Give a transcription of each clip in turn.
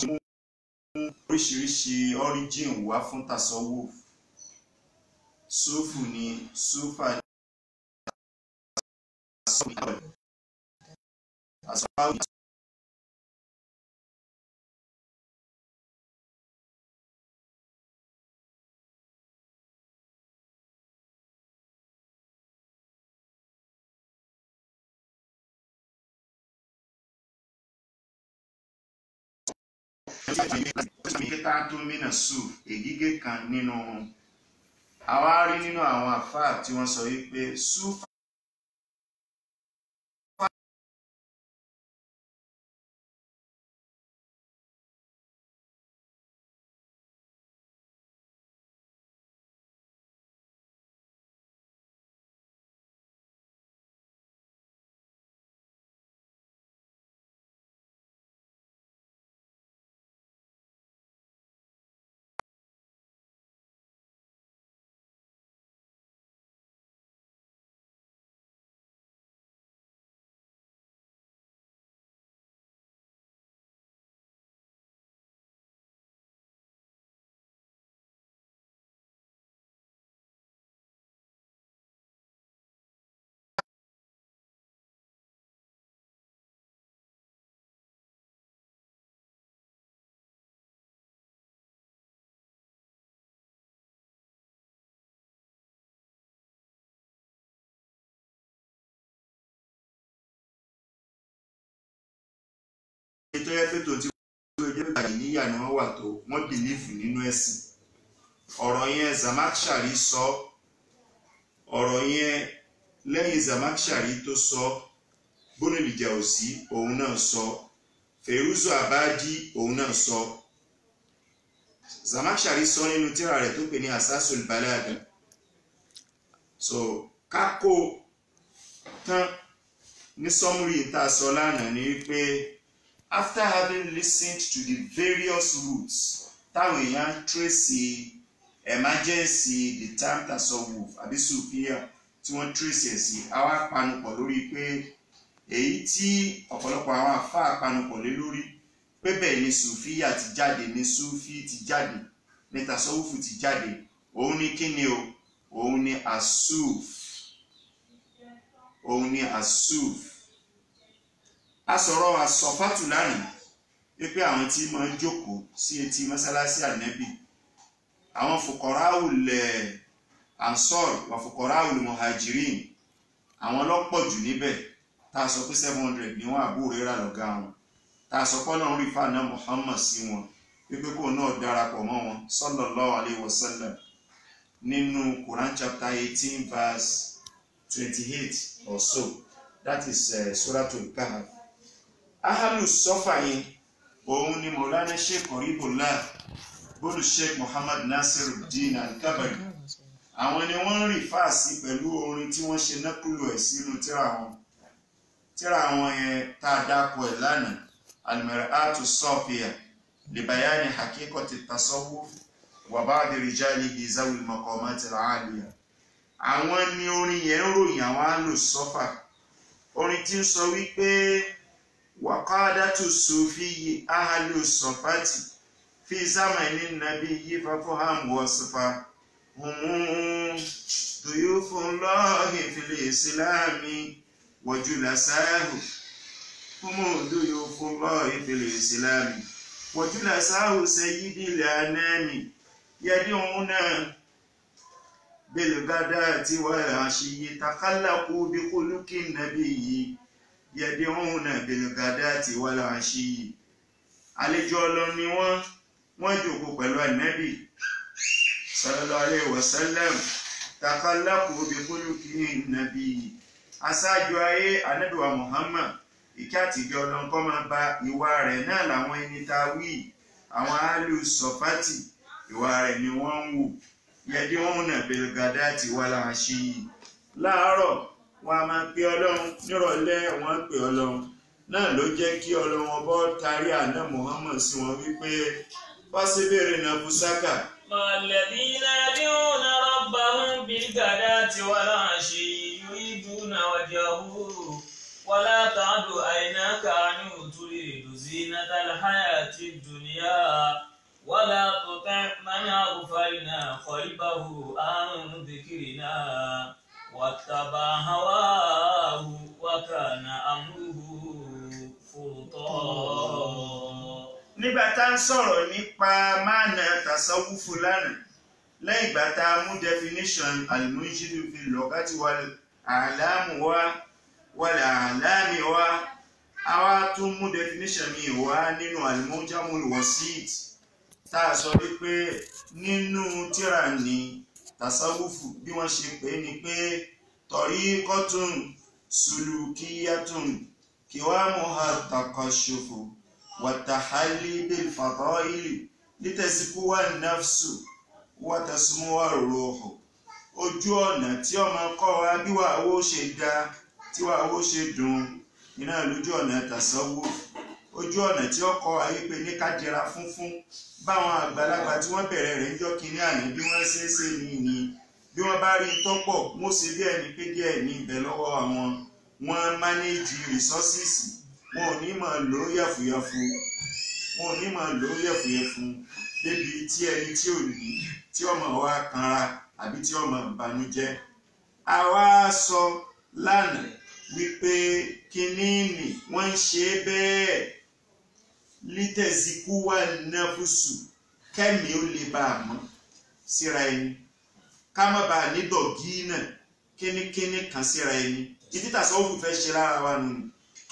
mú oríṣiríṣi origin wá fún tasawuf. Sufu ni sufa asawu kíkà tó mìíràn sùn ègígé kan nínú àwa rí nínú àwọn àfáà tí wọ́n sọ wípé sufa tó yẹ pé tó ti wọ́n jẹ́ bàyí níyà ni wọ́n wà tó wọ́n bìlífù nínú ẹ̀sìn. Ọ̀rọ̀ yẹn Zamakhshari sọ, ọ̀rọ̀ yẹn lẹ́yìn Zamakhshari tó sọ, Ibnul Jawzi òun náà sọ, Feruzu Abadi òun náà sọ. Zamakhshari sọ nínú tírà rẹ̀ tó pè ní Asasul Balagha. So kákó tán ní sọmúrì ìta sọ lánàá ni wípé after having listened to the various routes táwọn èèyàn trace emergency the term tasawuf àbí sufiya tí wọ́n trace ẹ̀ sí, àwa panupọ̀ lórí pé èyí tí ọ̀pọ̀lọpọ̀ àwọn àfáà panupọ̀ lé lórí pé bẹ́ẹ̀ ni sufiya ti jáde, ni sufi ti jáde, ni tasawufu ti jáde, òun ni kíni o, òun ni asuf, òun ni asuf. A sọ̀rọ̀ àsọ̀fàtù lánàá wípé àwọn tí máa ń jókòó sí etí mọ́sálásí ànẹ́bì, àwọn fuqara'ul ansor wà fuqara'ul muhajirin, àwọn lọ́pọ̀ jù níbẹ̀. Tá a sọ pé 700 ni wọ́n Abu Hurairah lọ́gá wọn. Tá a sọ pé Ọlọ́run rí fáànà Muhammad sí wọn wípé kó náà darapọ̀ mọ́ wọn sallallahu alayhi wa sallam nínú Quran chapter 18 verse 28 or so. That is Suratul Kahf. Ahalu Sofa yẹn òun ni Maulana Sheikh Qaribullah bolu Sheikh Muhammad Nasiruddin Al-Kabari. Àwọn ni wọ́n rí fàásí pẹ̀lú orin tí wọ́n ṣe nákùlù ẹ̀ sínú tírà wọn. Tírà wọn yẹn tá a dákọ̀ ẹ̀ lánàá, Al-Mir'atu Safiya li bayani haqiqati tasawwuf wa ba'di rijalihi zawil maqamati al-'aliya. Àwọn ni orin yẹn ń ròyìn àwọn Ahalu Sofa. Orin tí ń sọ wípé waqadatu sufiyyi ahlu sofati fi zamani nabiyyi fafham wasfa duyufullahi fil islami wa julasahu duyufullahi fil islami wa julasahu sayyidil anami yad'una بالغداة والعشي تخلقوا بخلق النبي يدعون بالغداة والعشي. Àlejò Ọlọ́run ni wọ́n jókòó pẹ̀lú Ànábì sallallahu alayhi wa sallam. Takhallaqu bikhuluqi النبي. Aṣáájú ayé Ànábì wa Muhammad, ìkẹ́ àti ìgẹ́ Ọlọ́run kó máa bá, ìwà rẹ̀ náà làwọn ẹni tá a wí, àwọn Ahlu Sofati, ìwà rẹ̀ ni wọ́n ń wù. Yad'una bilghadati wal ashi. Láàárọ̀ wọn a máa pe Ọlọ́run, nírọ̀lẹ́ wọn pe Ọlọ́run. Náà ló jẹ́ kí Ọlọ́run ọbọ̀ tarí àná Muhammad sí wọn wípé wasbir nafsaka alladhina yad'una rabbahum bilghadati wal ashi yuriduna wajhahu wa la ta'du aynaka anhu turidu زينة الحياة الدنيا ولا تطع من أغفلنا قلبه عن ذكرنا واتبع هواه وكان أمره فرطا. nígbà tá ń sọ̀rọ̀ nípa máàna tasawufu lánàá lẹ́yìn ìgbà tá a mú definition al-munjidu fi lugati wal-a'lamu wal-a'lami wa a wá tún mú definition mi wá nínú al-mujamul wasit tá a sọ wípé nínú tírà ní tasawufu bí wọ́n ṣe pè ní pé tariqatun sulukiyatun qiwamuha takashufu watahalli bil fadaili litazkuwa an-nafsu watasmuwa ar-ruhu. Ojú ọ̀nà tí ọmọ kọ́ wa bí wàá wó ṣe dá tí wàá wó ṣe dùn iná lójú ọ̀nà tasawuf. Ojú ọ̀nà tí ó kọ́ ayé pé ní ká jẹra funfun báwọn àgbàlagbà tí wọ́n bẹ̀rẹ̀ rẹ̀ ń jọ́ kínní àná bí wọ́n ṣe é ṣe ni bí wọ́n bá rí tọ́pọ̀ wọ́n ṣe bí ẹni pé díẹ̀ ní ibẹ̀ lọ́wọ́ àwọn wọ́n manage resources wọn ò ní máa lò ó yàfùyàfù wọn ò ní máa lò ó yàfùyàfù débi tí ẹni tí ò ní tí ọmọ wa kanra àbí tí ọmọ ìbànújẹ́. A wá sọ lánàá wípé kínní ni wọ́n ń ṣe bẹ́ẹ̀ lítẹ̀síkú wà náfùsù kẹ́mi ó lè bá a mọ́ síra ẹni ká má bàa ní dọ̀gí náà kínníkínní kan síra ẹni ìdí tasawufu fẹ́ ṣe lára wa nù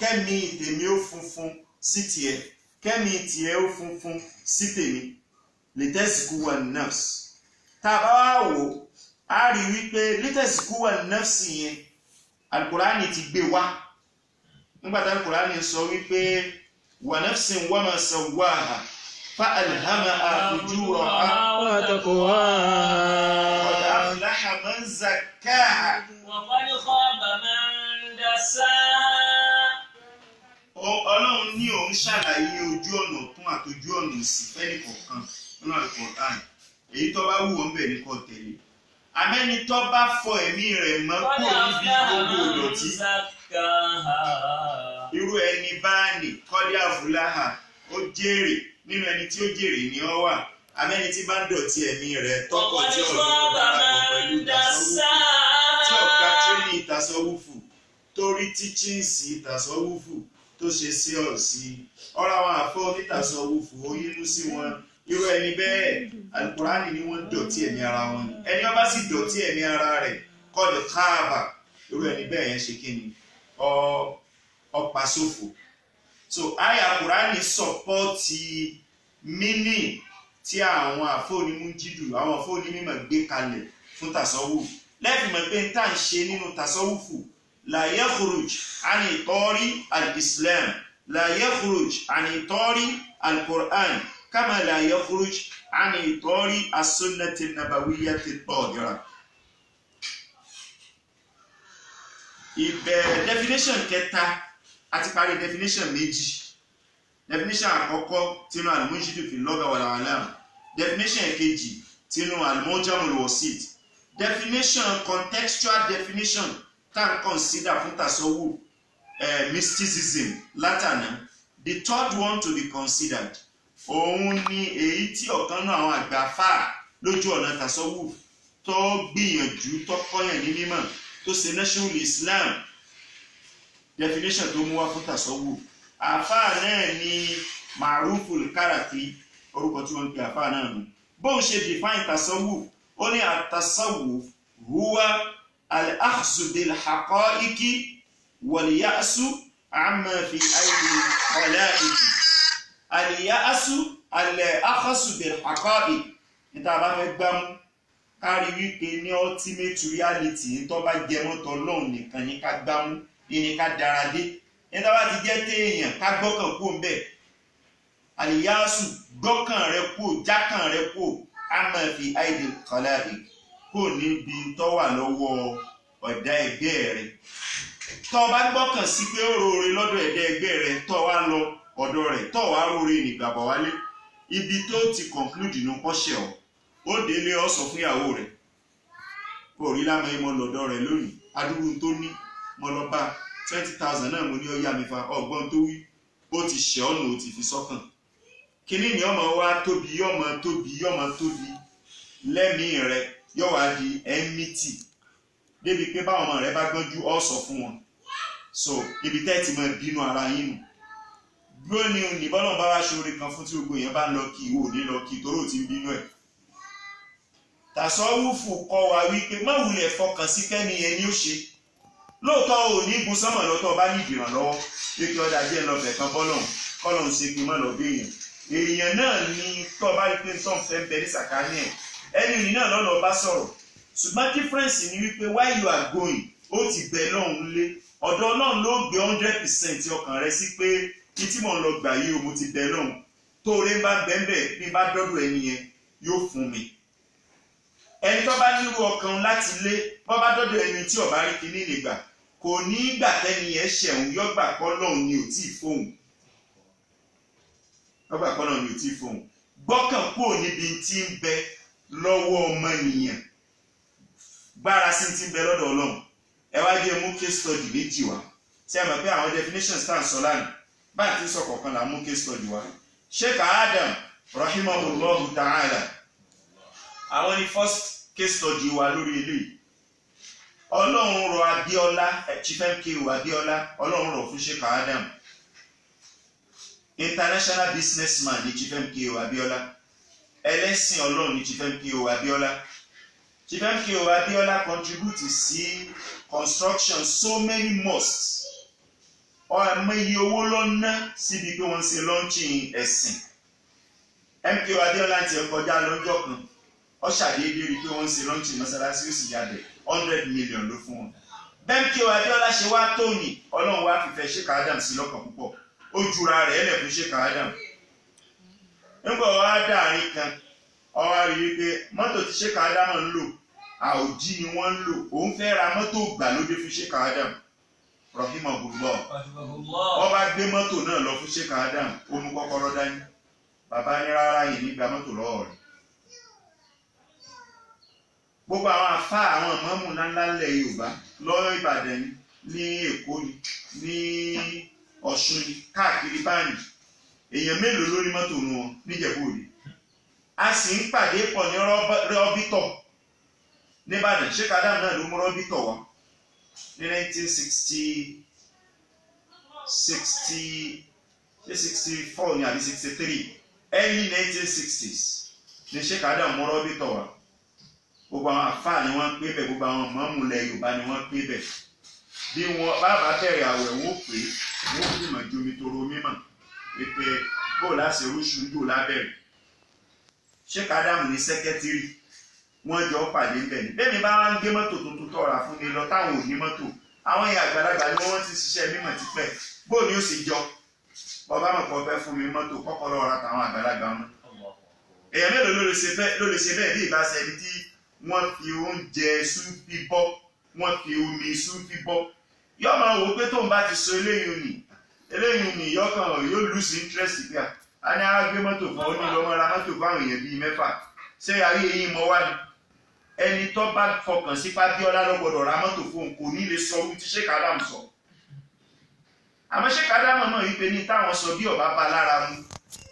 kẹ́mi tèmi ó funfun sí tiẹ̀ kẹ́mi tiẹ̀ ó funfun sí tèmi lítẹ̀síkú wà náfùsù. Tá a bá wá wò á rí wípé lítẹ̀síkú wà náfùsù yẹn alukurani ti gbé wá nígbà tí alukurani sọ wípé wa nafsin wa ma sawwaha fa alhamaha fujuraha wa taqwaha qad aflaha man zakkaha wa qad khaba man dassaha. Ọlọ́run ní òun ṣàlàyé ojú ọ̀nà ọ̀tún àtòjú ọ̀nà òsì fẹ́ni kọ̀ọ̀kan nínú Al-Qur'an èyí tó bá wù ọ́ ń bẹ̀ ní kó tẹ̀lé. Àmẹ́ni tó bá fọ ẹ̀mí rẹ̀ mọ́ kó níbi gbogbo ìdọ̀tí irú ẹni bá ní kọ́lé àfúláhà ó jèrè nínú ẹni tí ó jèrè ní ọ wà. Àmẹ́ni tí bá ń dọ̀tí ẹ̀mí rẹ̀ tọkọ̀ tí ọ̀dọ́ darapọ̀ pẹ̀lú tasawufu tí ọ̀gá tírénì tasawufu torí tíchíǹsì tasawufu tó ṣe sí ọ̀ sí ọ̀rọ̀ àwọn àfọ́ ní tasawufu ó yínú sí wọn. Irú ẹni bẹ́ẹ̀ alukurani ni wọ́n dọ̀tí ẹ̀mí ara wọn ni ẹni ó bá sì dọ̀tí ẹ̀mí ara rẹ̀ kọ́lé káàbà irú ẹni bẹ́ẹ̀ yẹn ṣe kí ni ọ̀pá sófò. So àyà kurani sọ̀pọ́ọ̀tì mínì tí àwọn àfọ́nímújídù àwọn àfọ́nímímọ̀ gbé kalẹ̀ fún tasawuf lẹ́fìmọ̀ pé n tá ń ṣe nínú tasawufu la yakhruj ani itori al-islam la yakhruj ani itori al-Qur'an kama la yakhruj ani itori as-sunnati an-nabawiyyati at-tahira. Ibẹ̀ definition kẹta àti parí definition méjì. Definition àkọ́kọ́ tínú al-munjidu fi lugha wal-a'lam. Definition kejì tínú al-mujamul wasit. Definition contextual definition tá n consider fún tasawuf mysticism látànà. The third one to be considered òun ni èyí tí ọ̀kan náà àwọn àgbàfà lójú ọ̀nà tasawuf tó gbìyànjú tó kọ́yàn ní mímọ̀ tó ṣe national Islam definition tó mú wá fún tasawuf. Àfáà náà ni Ma'ruful Karafi orúkọ tí wọ́n ń pè àfáà náà nù. Bóun ṣe define tasawuf ó ní at-tasawuf huwa al-akhzu bil haqa'iqi wal ya'su amma fi aydi al-khala'iqi. Al-ya'su al-akhzu bil haqa'iq níta bá fẹ́ gbámú kárí wípé ní ultimate reality tó bá jẹmọ́ t'Ọlọ́run nìkan ní ká gbámú ní ká dára dé níta bá ti jẹ́ téèyàn ká gbọ́kàn kú ńbẹ̀. Al-ya'su gbọ́kàn rẹ kú jákàn rẹ kú amma fi aydi al-khala'iq kò níbi tó wà lọ́wọ́ ọ̀dà ẹgbẹ́ rẹ̀. Tó bá gbọ́kàn sí pé ó rore lọ́dọ̀ ẹ̀dá ẹgbẹ́ rẹ̀ tó wá lọ ọ̀dọ̀ rẹ̀ tó wá rore nígbàbọ̀ wálé ibi tó ti conclude nù kọ́ṣẹ́ ọ̀ ó délé ọ sọ fún ìyàwó rẹ̀ kò rí lámọ́ ìmọ̀ lọ́dọ̀ rẹ̀ lónìí adúrú tó ní mo lọ bá 20,000 náà mo ní ọyá mi fa ọgbọ́n tó wí ó ti ṣe ọ́nà ó ti fi sọ́kàn kíní ni ọmọ wa tóbi yọmọ tóbi lẹ́mìí rẹ yóò wá di enmity débi pé báwọn ọmọ rẹ bá gbọ́njú ọ sọ fún wọn so ibi tẹ́ ti máa bínú ara yín nù lónìí nìbọ́nà bá wá ṣoore kan fún tí gbogbo èèyàn bá ń lọ kí ìwò ní lọ kí torí ò ti ń bínú ẹ̀ tàṣọ́wùfù kọ́ wa wípé má wulẹ̀ fọkàn sí kẹ́ni yẹn ni ó ṣe lóòótọ́ ò ní gun sánmọ̀ lọ́tọ̀ bá ní ìdìrànlọ́wọ́ pé kí ọjà díẹ̀ lọ bẹ̀ kan bọ́lọ̀hún kọ́lọ̀hún ṣe pé má lọ bí èèyàn náà ni tó bá rí pé tó ń fẹ́ bẹ ní sàkáání ẹ̀ ẹni ìrìn náà lọ́nà bá sọ̀rọ̀ ṣùgbọ́n difference ni wípé while you are going ó ti bẹ̀ lọ́hún lé ọ̀dọ̀ Ọlọ́run ló gbé 100% ọkàn rẹ sí pé kí tí mò ń lọ gbà yìí o mo ti bẹ̀ lọ́hún tó rẹ bá bẹ́ẹ̀ bí bá dọ́dọ̀ ẹni yẹn yóò fún mi ẹni tó bá nírú ọkàn láti lé bọ́ bá dọ́dọ̀ ẹni tí ọ̀bá rí kíní lè gbà kò ní gbà tẹ́ni yẹn ṣẹ̀hún yọ́gbà kọ́ lọ́hún ni ò tí ì fóun yọ́gbà kọ́ lọ́hún ni ò tí ì fóun gbọ́kàn kúrò níbi tí ń bẹ lọ́wọ́ ọmọnìyàn gbára sí ti ń bẹ lọ́dọ̀ Ọlọ́run ẹ wá jẹ́ mú case study méjì wá tí a mọ̀ pé àwọn definitions tá à ń sọ lánàá báyìí tí ń sọ kọ̀ọ̀kan là mú case study wá Sheikh Adam rahimahullahu ta'ala àwọn ni first case study wa lórí eléyìí Ọlọ́run rọ Abíọ́lá Chief MKO Abíọ́lá Ọlọ́run rọ fún Sheikh Adam international businessman ní Chief MKO Abíọ́lá ẹlẹ́sìn Ọlọ́run ní Chief MKO Abíọ́lá Chief MKO Abíọ́lá contribute sí construction so many mosques ọmọ iye owó lọ́nà síbi pé wọ́n ṣe launching ẹ̀sìn MKO Abíọ́lá ti kọjá lọ́jọ́ kan ó ṣàdédé rí pé wọ́n ṣe launching mọ́sálásí ó sì yàbẹ̀ 100 million ló fún wọn bẹ́ẹ̀ MKO Abíọ́lá ṣe wá tóní Ọlọ́run wá fìfẹ́ Sheikh Adam sí lọ́kàn púpọ̀ ó jura rẹ̀ ẹlẹ̀ fún Sheikh Adam nígbà wá dáàrin kan ó wá rí wípé mọ́tò tí Sheikh Adam ń lò Audi ni wọ́n ń lò òun fẹ́ ra mọ́tò gbàlódé fún Sheikh Adam rahimahullah ó bá gbé mọ́tò náà lọ fún Sheikh Adam ó mú kọ́kọ́rọ́ dání bàbá ní rárá yìí nígbà mọ́tò lọ́wọ́ rẹ̀ gbogbo àwọn àfá àwọn ìmáàmù ńláńlá ilẹ̀ Yorùbá lọ́yọ́ Ìbàdàn ní Èkó ní Ọ̀ṣun káàkiri báyìí èèyàn mélòó ló ní mọ́tò nu wọn níjẹ̀bú Òde a sì ń pàdé pọ̀ ní rọ́bítọ̀ nìbàdàn Sheikh Adam náà ló mú rọ́bítọ̀ wá ní 1964 ní àbí 63 early 1960s ní Sheikh Adam mú rọ́bítọ̀ wá gbogbo àwọn àfáà ni wọ́n pé bẹ̀ gbogbo àwọn ìmáàmù ilẹ̀ Yorùbá ni wọ́n pé bẹ̀ bí wọ́n bá bẹ̀rẹ̀ àwẹ̀ wọ́n pé wọ́n fi mọ̀ jomi toro mímọ̀ pé bóò láti rúṣù jò lábẹ́rẹ̀ Sheikh Adam ní sẹ́kẹ́tírì wọ́n jọ pàdé ń bẹ̀ ní bẹ́ẹ̀ ni bá wá ń gbé mọ́tò tuntun tọ́ra fún mi lọ táwọn ò ní mọ́tò àwọn èèyàn àgbàlagbà ni wọ́n ti ṣiṣẹ́ mímọ̀ ti pẹ́ bóò ni ó sì jọ bọ́bá mọ̀ kọ́ fẹ́ fún mi mọ́tò kọ́kọ́ lọ́ọ́ ra tàwọn àgbàlagbà mọ́ èèyàn mélòó ló lè ṣe bẹ́ẹ̀ bí ìbá ṣẹni tí wọ́n fi oúnjẹ súnfí bọ́ wọ́n fi omi súnfí bọ́ yọ́ máa wò pé tóun bá ti so eléyìí ni yọ́kàn yóò lose interest gbà á ní ara gbé mọ́tò fún ó ní lọ́mọ ra mọ́tò fún àwọn èèyàn bíi 6 ṣé ayé eyín mọ́ wá ní ẹni tó bá fọkàn sí Abíọ́lá ló gbọ́dọ̀ ra mọ́tò fún kò ní lè sọ ohun tí Sheikh Adam sọ àmọ́ Sheikh Adam mọ̀ wípé ní táwọn sọ bí ọba bá lára mu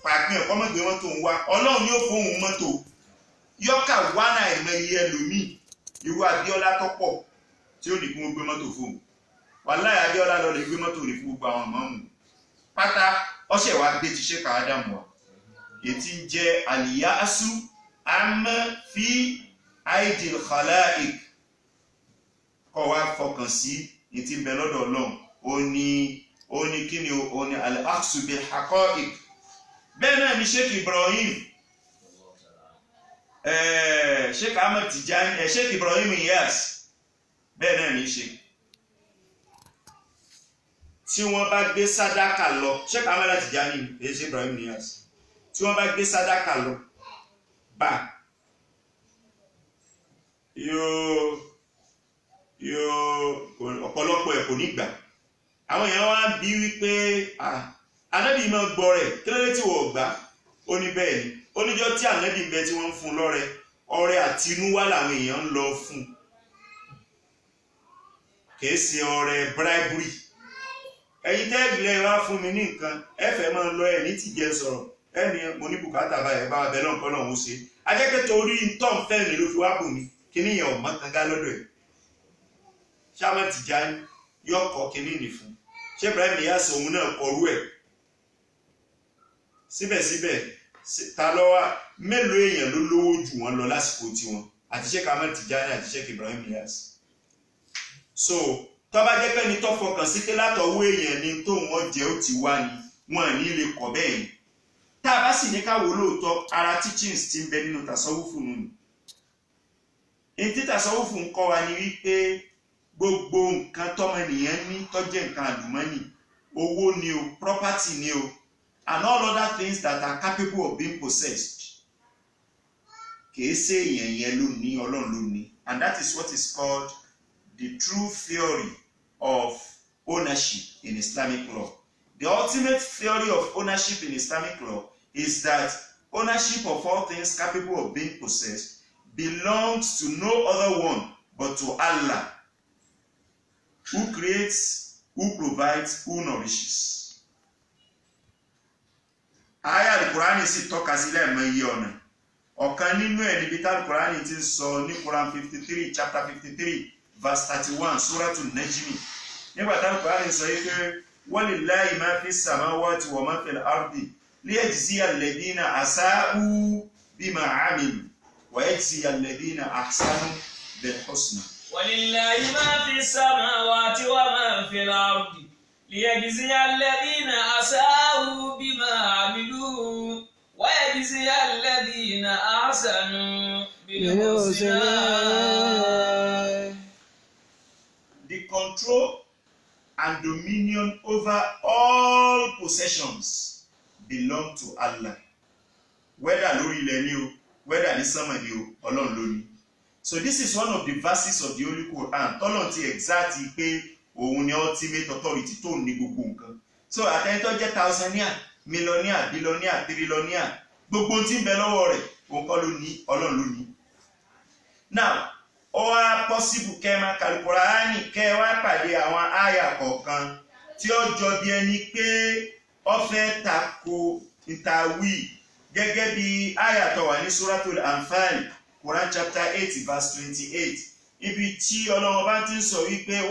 pàpín ẹ̀kọ́ mọ́gbé mọ́tò ń wá Ọlọ́run yóò fóun mọ́tò yọ́kà wá náà ẹ̀mẹ́yẹ ẹlòmíì irú Abíọ́lá tó pọ̀ tí ó ní kí wọ́n gbé mọ́tò fóun wàláhì Abíọ́lá lọ lè gbé mọ́tò ní fún gbogbo àwọn ìmáàmù pátá ọ̀sẹ̀ wa gbé ti Sheikh Adam wa ètí ń jẹ́ àlìyáṣú àmọ́ fi aidil khalaiq kọ́ wa fọkàn sí ètí ń bẹ lọ́dọ̀ Ọlọ́run ó ní kí ni ó ní al-akhsu bil haqa'iq bẹ́ẹ̀ náà ni Sheikh Ibrahim Sheikh Ahmed Tijani Sheikh Ibrahim Iyas bẹ́ẹ̀ náà ní ṣe tí wọ́n bá gbé sàdákà lọ Sheikh Ahmed Tijani Sheikh Ibrahim Iyas tí wọ́n bá gbé sàdákà lọ bá ọ̀pọ̀lọpọ̀ ẹ̀ kò ní gbà àwọn èèyàn wá bí wípé Ànábì máa gbọ́ rẹ̀ kí ló dé tí wọ́n gbà ó ní bẹ́ẹ̀ ni oníjọ́ tí Ànábì ń bẹ tí wọ́n ń fún lọ́rẹ ọrẹ àtinúwá làwọn èèyàn ń lọ fún kìí ṣe ọrẹ bribery ẹ̀yin tẹ́gbìlẹ̀ wá fún mi ní nǹkan ẹ fẹ́ máa lọ ẹ̀ ní tìjẹ́ sọ̀rọ̀ ẹni mo ní bùkátà báyìí bá bẹ lọ́nkọ́ lọ́hún ṣe ajẹ́kẹ́ torí tọ́ ń fẹ́ mi ló fi wá bù mí kíní yẹn ọ̀mọ́ kankan lọ́dọ̀ ẹ̀ ṣáàmà Tìjàní yọkọ̀ kíní nì fún ṣé Ibrahim Niyas òun náà kọrú ẹ̀ síbẹ̀síbẹ̀ ta lọ́wọ́ mélòó èèyàn ló lówó jù wọ́n lọ lásìkò tiwọn àti Sheikh Ahmad Tijani àti Sheikh Ibrahim Niyas so tọ́ba jẹ́ pé ní tó fọkàn sí pé látọwọ́ èèyàn ni tóun ọ̀jẹ̀ ó ti wá ni wọn ní lè kọ̀ bẹ́ẹ̀ ni tá a bá sì ní káwọ́ lóòótọ́ ara teachings ti ń bẹ nínú tasawufu nù ní tí tasawufu ń kọ́ wa ni wípé gbogbo nǹkan tọ́mọnìyàn ní tó jẹ́ nǹkan àlùmọ́nì owó ni o property ni o and all other things that are capable of being possessed kìí ṣe èèyàn yẹn ló ní Ọlọ́run ló ní and that is what is called the true theory of ownership in Islamic law. The ultimate theory of ownership in Islamic law is that ownership of all things capable of being possessed belongs to no other one but to Allah, who creates, who provides, who nourishes. Aya al-Qur'ani sì tọ́ka sílẹ̀ mọ́ iye ọ̀nà. Ọ̀kan nínú ẹ̀ níbi tá al-Qur'ani ti sọ ní Quran 53, chapter 53, verse 31, Suratul Najmi. Nígbà tá al-Qur'ani sọ yìí pé walillahi ma fi samawati wa ma fil ardi liyajziya alladhina asa'u bima 'amilu wa yajziya alladhina ahsanu bil husna. Walillahi ma fi samawati wa ma fil ardi liyajziya alladhina asa'u bima 'amilu wa yajziya alladhina ahsanu bil husna. The control and dominion over all possessions belong to Allah. Whether lórí ilẹ̀ ni o, whether ní sánmà ni o, Ọlọ́run ló ní. So this is one of the verses of the Holy Quran. Tọ́lọ́run ti exact pé òun ni ultimate authority tó ní gbogbo nǹkan. So àtẹnitọ́ jẹ́ thousandaire, millionaire, billionaire, trillionaire, gbogbo tí ń bẹ lọ́wọ́ rẹ̀, òun kọ́ ló ní, Ọlọ́run ló ní. Now, ó wá possible kẹ́ máa ka Al-Qur'ani kẹ́ wá pàdé àwọn àyà kọ̀ọ̀kan tí ó jọ bí ẹni pé ó fẹ́ tako ìtàwí gẹ́gẹ́ bí àyà tó wà ní Suratul Anfal, Quran chapter 8 verse 28, ibi tí Ọlọ́run bá ti ń sọ wípé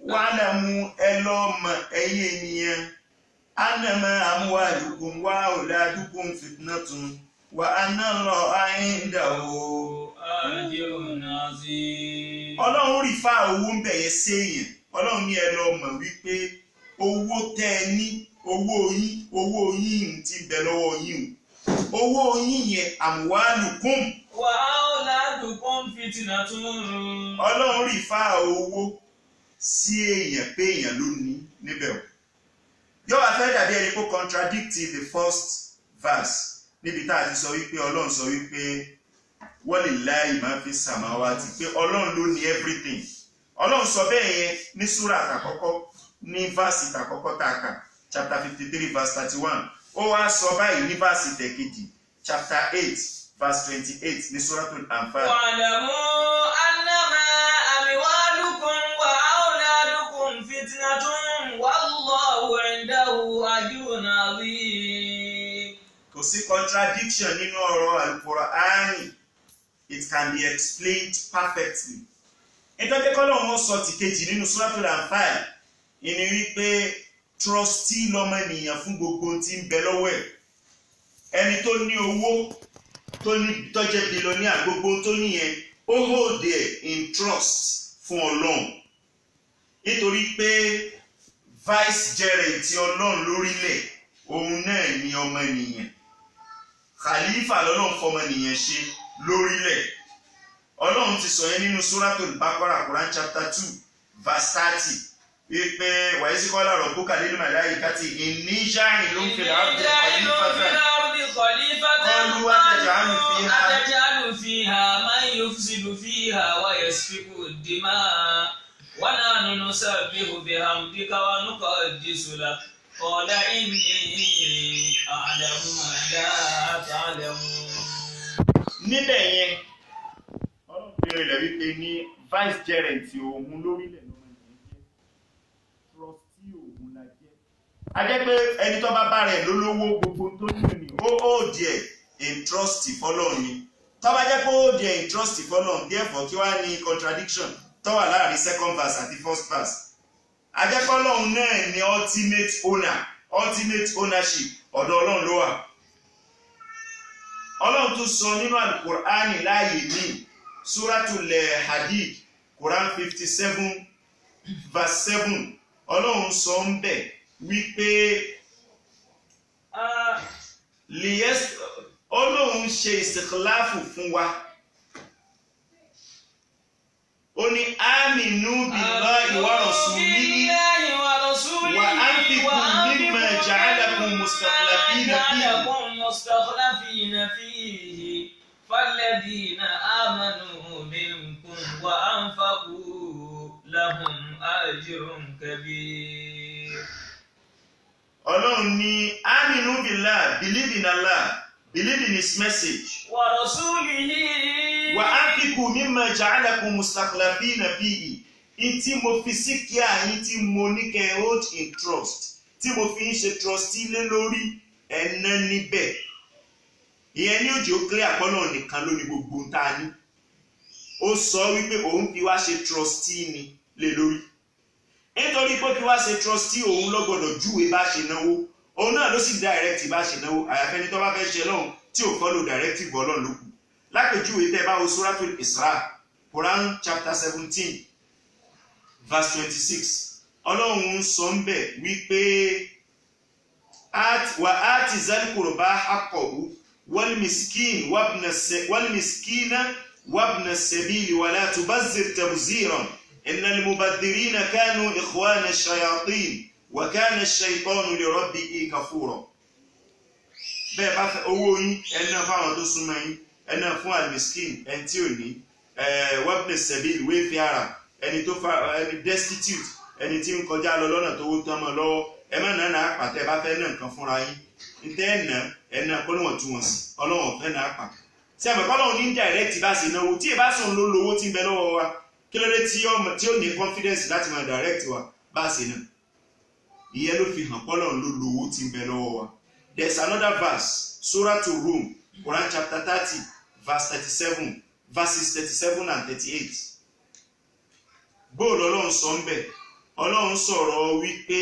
wa'lamu ẹ lọ mọ̀ ẹ̀yin ènìyàn annama amwalukum wa auladukum fitnatun wa anna Allaha indahu ajrun azim. Ọlọ́run rí fá owó ń bẹ̀yẹ séèyàn. Ọlọ́run ní ẹ lọ mọ̀ wípé owó tẹ́ ẹ ní owó yín ti bẹ lọ́wọ́ yín owó yín yẹn amwalukum wa auladukum fitnatun. Ọlọ́run rí fá owó sí èèyàn pé èèyàn ló ní níbẹ̀ o. Yóò wá fẹ́ dàbí ẹni kó contradict the first verse níbi tá a ti sọ wípé Ọlọ́run sọ wípé walillahi ma fi samawati pé Ọlọ́run ló ní everything. Ọlọ́run sọ bẹ́ẹ̀ yẹn ní súrà àkọ́kọ́ ní verse àkọ́kọ́ tá a kà chapter 53 verse 31. Ó wá sọ báyìí ní verse ìkejì chapter 8 verse 28 ní Suratul Anfal. Wa'lamu annama amwalukum wa auladukum fitnatun wallahu indahu ajrun azim. Kò sí contradiction nínú ọ̀rọ̀ Al-Qur'ani. It can be explained perfectly. Ìtọ́jẹ́ kọ́lọ̀ wọn sọ ti kejì nínú Suratul Anfal ìní wípé trustee lọ́mọnìyàn fún gbogbo tí ń bẹ lọ́wọ́ ẹ̀. Ẹni tó ní owó tó jẹ́ billionaire gbogbo tó níyẹn ó hold it in trust fún Ọlọ́run. Nítorí pé vice gerent ti Ọlọ́run lórílẹ̀ òun náà ni ọmọnìyàn. Khalifa lọ́lọ́run fọmọnìyàn ṣe lórílẹ̀. Ọlọ́run ti sọ yẹn nínú Suratul Baqarah Quran chapter 2 verse 30 wípé wa iz qala rabbuka lil malaikati inni ja'ilun fil ardi khalifatan qalu ataj'alu fiha man yufsidu fiha wa yasfiku ad-dimaa wa nahnu nusabbihu bihamdika wa nuqaddisu lak qala inni a'lamu ma la ta'lamun. Níbẹ̀ yẹn Ọlọ́run fi rẹ̀ wípé ní vice gerent òun lórílẹ̀ lọ́mọ ìyẹn jẹ́. a jẹ́ pé ẹni tó bá bá rẹ̀ lólówó gbogbo tó ní ó díẹ̀ in trust fọ́lọ́run ni tó bá jẹ́ pé ó díẹ̀ in trust fọ́lọ́run therefore kí wá ní contradiction tó wà láàrin second verse àti first verse a jẹ́ pé Ọlọ́run náà ní ultimate ownership ọ̀dọ̀ Ọlọ́run ló wà. Ọlọ́run tún sọ nínú Al-Qur'ani láàyè ní Suratul Hadid Quran 57 verse 7 Ọlọ́run sọ ń bẹ̀ wípé Ọlọ́run ṣe ìsìkìláàfù fún wa ó ní aminu billahi wa rasulihi wa anfiqu mimma ja'alakum mustakhlafina fihi falladhina amanu minkum wa anfaqu lahum ajrun kabir. Ọlọ́run ní aminu billah, believe in Allah, believe in his message. Wa rasulihi. Wa anfiqu mimma ja'alakum mustakhlafina fihi. Tí mo fi sí kí àyín tí mo ní kẹ́ hold in trust, tí mo fi ń ṣe trustee lé lórí ẹ̀nà níbẹ̀. Ìyẹn ní òjò clear àpọ́nà nìkan ló ní gbogbo ń ta ní. Ó sọ wípé òun fi wá ṣe trustee ni lé lórí. Nítorí pé kí wá ṣe trustee òun ló gbọ́dọ̀ júwe bá ṣe náwó. Òun náà ló sì direct bá ṣe náwó. Àyàfẹ́ni tó bá fẹ́ ṣe lọ́hùn tí ò follow directive Ọlọ́run ló kù. Lápèjúwe tẹ́ bá wo Suratul Isra, Quran chapter 17 verse 26. Ọlọ́run sọ ń bẹ̀ wípé wa ati zal qurba haqqahu wal miskina wabna as-sabili wa la tubazzir tabziran innal mubaddirina kanu ikhwana ash-shayatin wa kana ash-shaytanu li rabbihi kafura. Bẹ́ẹ̀ bá fẹ́ owó yín ẹ̀nà fáwọn tó súnmọ́ yín, ẹ̀nà fún al-miskin ẹni tí ò ní, wabna as-sabili wayfarer ẹni tó fa ẹni destitute ẹni tí ń kọjá lọ lọ́nà tó wó tán mọ́ lọ́wọ́ ẹ má nàá nàá pàtẹ́ bá fẹ́ náà nǹkan fúnra yín ntẹ́ ẹ̀nà kọ́níwọ̀ntúnwọ̀nsì Ọlọ́run fẹ́ náà pa. Tí a mọ̀ Ọlọ́run ní direct bá ṣe náwó tí ì bá sùn ló lówó tí ń bẹ lọ́wọ́ wa kí ló dé tí ó ní confidence láti máa direct wa bá ṣe náà. Ìyẹn ló fi hàn Ọlọ́run ló lówó tí ń bẹ lọ́wọ́ wa. There is another verse, Surah to Rum, Quran chapter 30 verse 37 verses 37 and 38. Bóòlù Ọlọ́run sọ ń bẹ̀ Ọlọ́run sọ̀rọ̀ wípé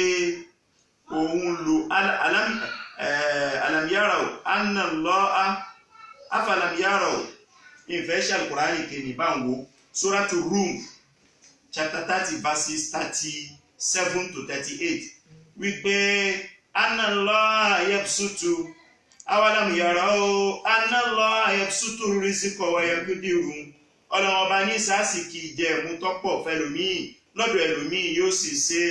òun lo alamiyarao annallaha afalamiyarao infection Qur'ani kìíní báwo Suratu Rum chapter 30 verses 37 to 38 wípé annallaha yabsutu awalamiyarao annallaha yabsutu rizqa wa yaqdiru. Ọlọ́run ọba ní sásìkì ìjẹ̀mú tọ́pọ̀ fẹ́lòmíì lọ́dọ̀ ẹlòmíì yóò sì ṣe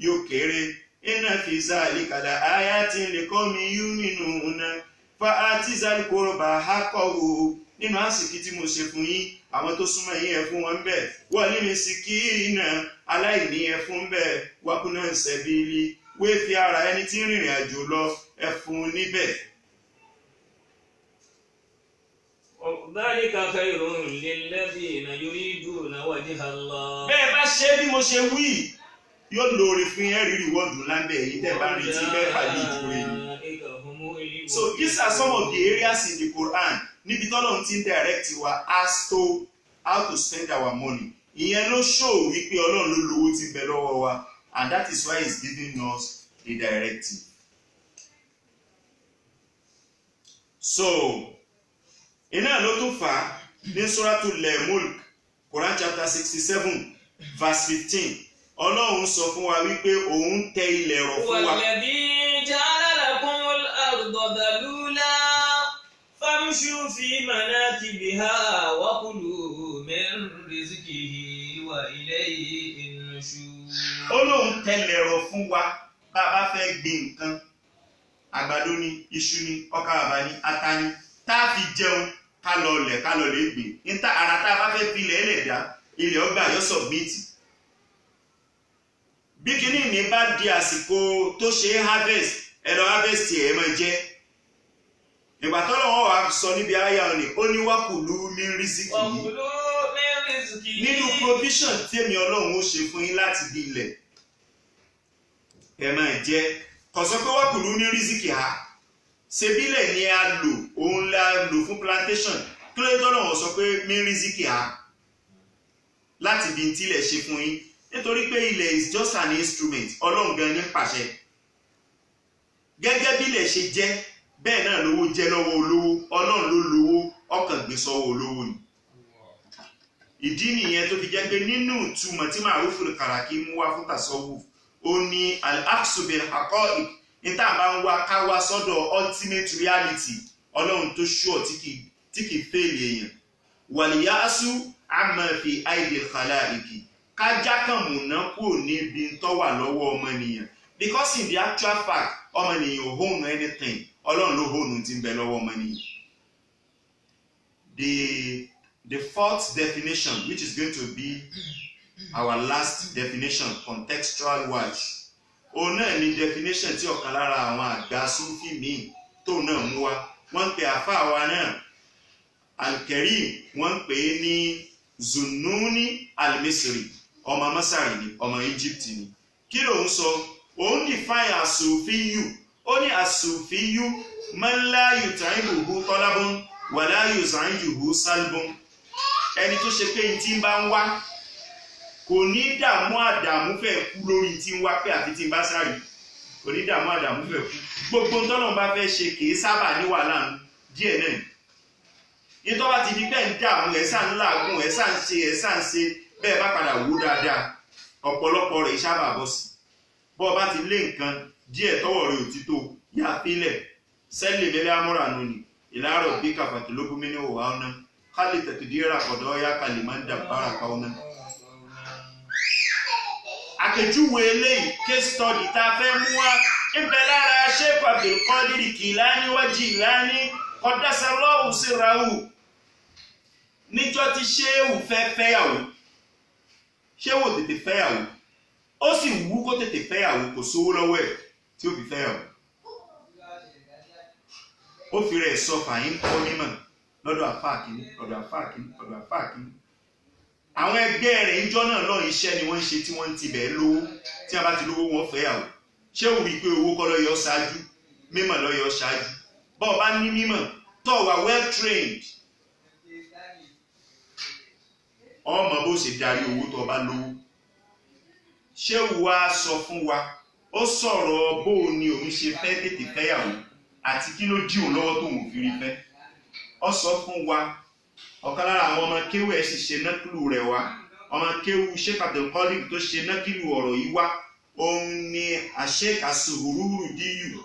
yóò kéré. Inna fi zalika la ayatin liqawmin yu'minuna fa ati zal qurba haqqahu. Nínú àsìkí tí mo ṣe fún yín àwọn tó súnmọ́ yín ẹ fún wọn bẹ́ẹ̀ wal miskina aláìní ẹ fún bẹ́ẹ̀ wabna sabili wé fi ara ẹni tí ń rìnrìn àjò lọ ẹ fún níbẹ̀. Dhalika khayrun lilladhina yuriduna wajha Allah. Bẹ́ẹ̀ bá ṣe bí mo ṣe wí yóò lóore fún ẹ̀rí rìwọ́ọ̀dù lábẹ́ èyí tẹ́ bá retí bẹ́ẹ̀ pàdé ìdúró yìí. So these are some of the areas in the Quran níbi tọ́lọ́run ti ń direct wa as to how to spend our money. Ìyẹn ló show wípé Ọlọ́run ló lówó tí ń bẹ lọ́wọ́ wa and that is why he is giving us the directive. So iná ló tún fà á ní Suratul Mulk Quran chapter 67 verse 15. Ọlọ́run sọ fún wa wípé òun tẹ ilẹ̀ rọ̀ fún wa. Walladhi ja'ala lakumul arda dhalula famshu fi manakibiha wa kulu min rizqihi wa ilayhi nushur. Ọlọ́run tẹ ilẹ̀ rọ̀ fún wa bá a bá fẹ́ gbin nǹkan àgbàdo ni iṣu ni ọkà bàbà ni ata ni tá a fi jẹun ká lọ lè gbìn níta ara tá a bá fẹ́ fi ilẹ̀ ẹlẹ́dàá ilẹ̀ ọgbà yọ sọ̀bìtì. Bí kíní ní bá di àsìkò tó ṣe harvest ẹ lọ harvest ẹ máa jẹ. Ìgbà tọ́lọ́run wá sọ níbi àyà òní ó ní wakulu min riziki yìí nínú provision tí èmi Ọlọ́run ó ṣe fún yín láti bí ilẹ̀ ẹ máa jẹ kò sọ pé wọ́n kùlú ní rísíkì ha ṣebílẹ̀ ni a lò òun la lò fún plantation kí ló dé tọ́lọ̀ wọ́n sọ pé ní rísíkì ha láti bí tí ilẹ̀ ṣe fún yín nítorí pé ilẹ̀ is just an instrument ọlọ́run gan ní pàṣẹ gẹ́gẹ́ bí ilẹ̀ ṣe jẹ́ bẹ́ẹ̀ náà lówó jẹ́ lọ́wọ́ olówó ọlọ́run ló lówó ọkàn gbé sọ́wọ́ olówó ni ìdí nìyẹn tó fi jẹ́ pé nínú ìtumọ̀ tí Ma'ruful Karaki mú wá fún tasawuf ó ní al-aqsu bil haqa'iq níta bá ń wá ká wá sọ́dọ̀ ultimate reality ọlọ́run tó ṣúọ̀ tí kì í fèèlì èèyàn wal-ya'su amma fi aidi al-khalaiqi kájá kan múná kúrò níbi tó wà lọ́wọ́ ọmọnìyàn because in the actual fact ọmọnìyàn ò own anything ọlọ́run ló own tí ń bẹ lọ́wọ́ ọmọnìyàn. The fourth definition, which is going to be our last definition contextual wise, òun náà ni definition tí ọ̀kan lára àwọn àgbà Sufi míì tó náà mú wá wọ́n ń pè àfáà wa náà Al-Karim wọ́n ń pè é ní Zunnuni al-Misri ọmọ Masari ni ọmọ Egypt ni kí ló ń sọ òun define as-Sufiyu ó ní as-Sufiyu man la yut'ibuhu talabun wa la yuz'ijuhu salbun ẹni tó ṣe pé ní tí ń bá ń wá kò ní dààmú àdàmú fẹ́ kú lórí tí ń wá pé àfi tí ń bá sáré kò ní dààmú àdàmú fẹ́ kú gbogbo tọ́lọ́run bá fẹ́ ṣe kì í sábà ní wàhálà díẹ̀ náà nítorí bá ti di bẹ́ẹ̀ ń dààmú ẹ̀ sá ń làágùn ẹ̀ sá ń ṣe bẹ́ẹ̀ bá padà wò dáadáa ọ̀pọ̀lọpọ̀ rẹ̀ sábà bọ́ sí bọ́ bá ti lé nǹkan díẹ̀ tọ́wọ́ rẹ̀ ò ti tó yá pínlẹ̀ sẹ́lẹ̀ mẹ́lẹ́ amúranù ni ìlàrọ̀ bí kàfàtì lógún mí ní òwà ọ̀nà kálí tẹ̀kìdíra ọ̀dọ́ yá kalẹ̀ máa ń dà bára ká ọ̀nà. àpèjúwe eléyìí case study tá a fẹ́ mú wá ibẹ̀ lára Sheikh Abdul Qadir Kilani wa Jilani qaddasallahu sirrahu níjọ́ tí Shehu fẹ́ fẹ́yàwó Shehu tètè fẹ́yàwó ó sì wú kó tètè fẹ́yàwó kò sówó lọ́wọ́ ẹ̀ tí ó fi fẹ́yàwó ó fi rẹ̀ sọ fàyín kọ́ mímọ̀ lọ́dọ̀ àfáàkíní ọ̀dọ̀ àfáàkíní ọ̀dọ̀ àfáàkíní àwọn ẹgbẹ́ rẹ̀ níjọ́ náà lọ iṣẹ́ ni wọ́n ń ṣe tí wọ́n ti bẹ̀ẹ́ lówó tí a bá ti lówó wọn fẹ́yàwó Shehu rí i pé owó kọ́ ló yọ ṣáájú mímọ̀ ló yọ ṣáájú bọ́ọ̀ bá ní mímọ̀ tó wà well trained ọmọ bó ṣe darí owó tó bá lówó Shehu wá sọ fún wa ó sọ̀rọ̀ bó ni òun ṣe fẹ́ tètè fẹ́yàwó àti kí ló dí òun lọ́wọ́ tó òun fi rí fẹ́ ó sọ fún wa ọ̀kan lára àwọn ọmọ kéwù ẹ̀ sì ṣe nákìlù rẹ̀ wá ọmọ kéwù Sheikh Abdul Qadir tó ṣe nákìlù ọ̀rọ̀ yìí wá òun ni Sheikh As-Suhururidiyu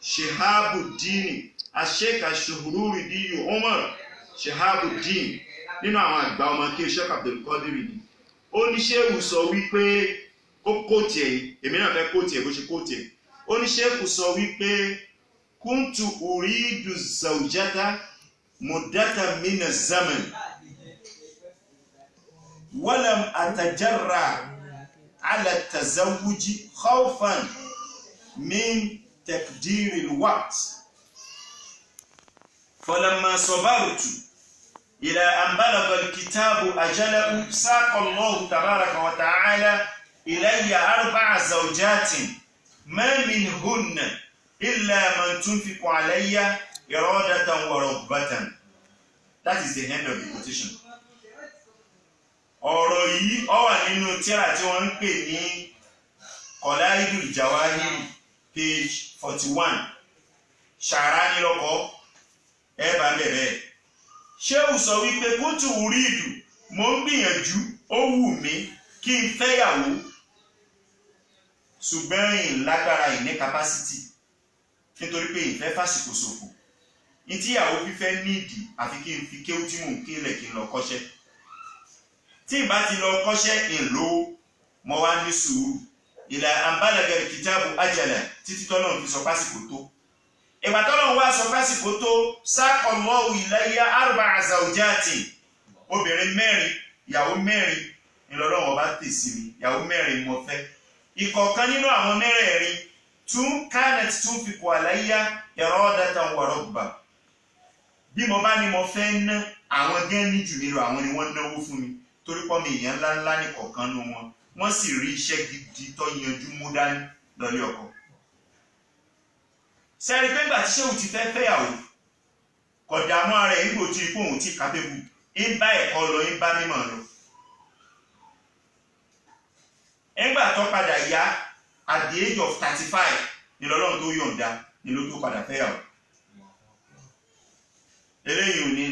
Shihabuddin Sheikh As-Suhururidiyu Umar Shihabuddin nínú àwọn àgbà ọmọ kéwù Sheikh Abdul Qadir ni ó ní Shehu sọ wípé ó kóòtì ẹ̀ èmi náà fẹ́ kóòtì ẹ̀ bó ṣe kóòtì ẹ̀ ó ní Shehu sọ wípé kuntu uridu zawjata mudata min az-zaman walam atajarra ala tazawuji khawfan min taqdir al-waqt falamma sabartu إلى أن بلغ الكتاب أجله ساق الله تبارك وتعالى إلي 4 زوجات ما منهن إلا من تنفق علي إرادة ورغبة. That is the end of the quotation. ọ̀rọ̀ yìí ó wà nínú tírà tí wọ́n ń pè ní Qalaidul Jawahir page 41 Sha'rani lọ́kọ́ ẹ bá bẹ̀rẹ̀. Shehu sọ wípé kúntù uridu mo ń gbìyànjú ó wù mí kí n fẹ́yàwó ṣùgbọ́n ìlágbára ìní capacity nítorí pé ìfẹ́ fásitì ṣòfò ìtíyàwó fífẹ́ nídìí àfi kí n fi kéwú tí mò ń kílẹ̀ kí n lọ kọ́ṣẹ́ tí n bá ti lọ kọ́ṣẹ́ ìlówó mo wá ní sùúrù ìlà àǹbálẹ̀gẹ̀rẹ̀ kìtàbù ajala títí tọ́lọ́run fi sọ pásìkò tó ìgbà tọ́lọ́run wá sọ pásìkò tó saqallahu ilayya 4 zawjati obìnrin 4 ìyàwó 4 ìlọ́lọ́wọ́ bá tèsí mi ìyàwó 4 mo fẹ́ ìkọ̀ọ̀kan nínú àwọn 4 tún kanat tunfiqu alayya iradatan wa ragba bí mo bá ní mo fẹ́ ná àwọn gẹ́ ní jù nílò àwọn ni wọ́n náwó fún mi torí pọ́ mi èèyàn ńláńlá ní kọ̀ọ̀kan nú wọn wọ́n sì rí iṣẹ́ gidi tó yanjú mú dání lọ́lé ọkọ sẹ́rí pé ńgbà tí ṣéwù ti fẹ́ fẹ́yàwó kọ̀dàmú ara ẹ̀ nígbò tí ipò òun ti kápẹ́bù ń bá ẹ̀kọ́ lọ ń bá mímọ̀ lọ. ńgbà tó padà yá at the age of 35 ni lọ́lọ́run tó yọ̀ǹda ni ló tó padà fẹ́yàwó. eléyìí ò ní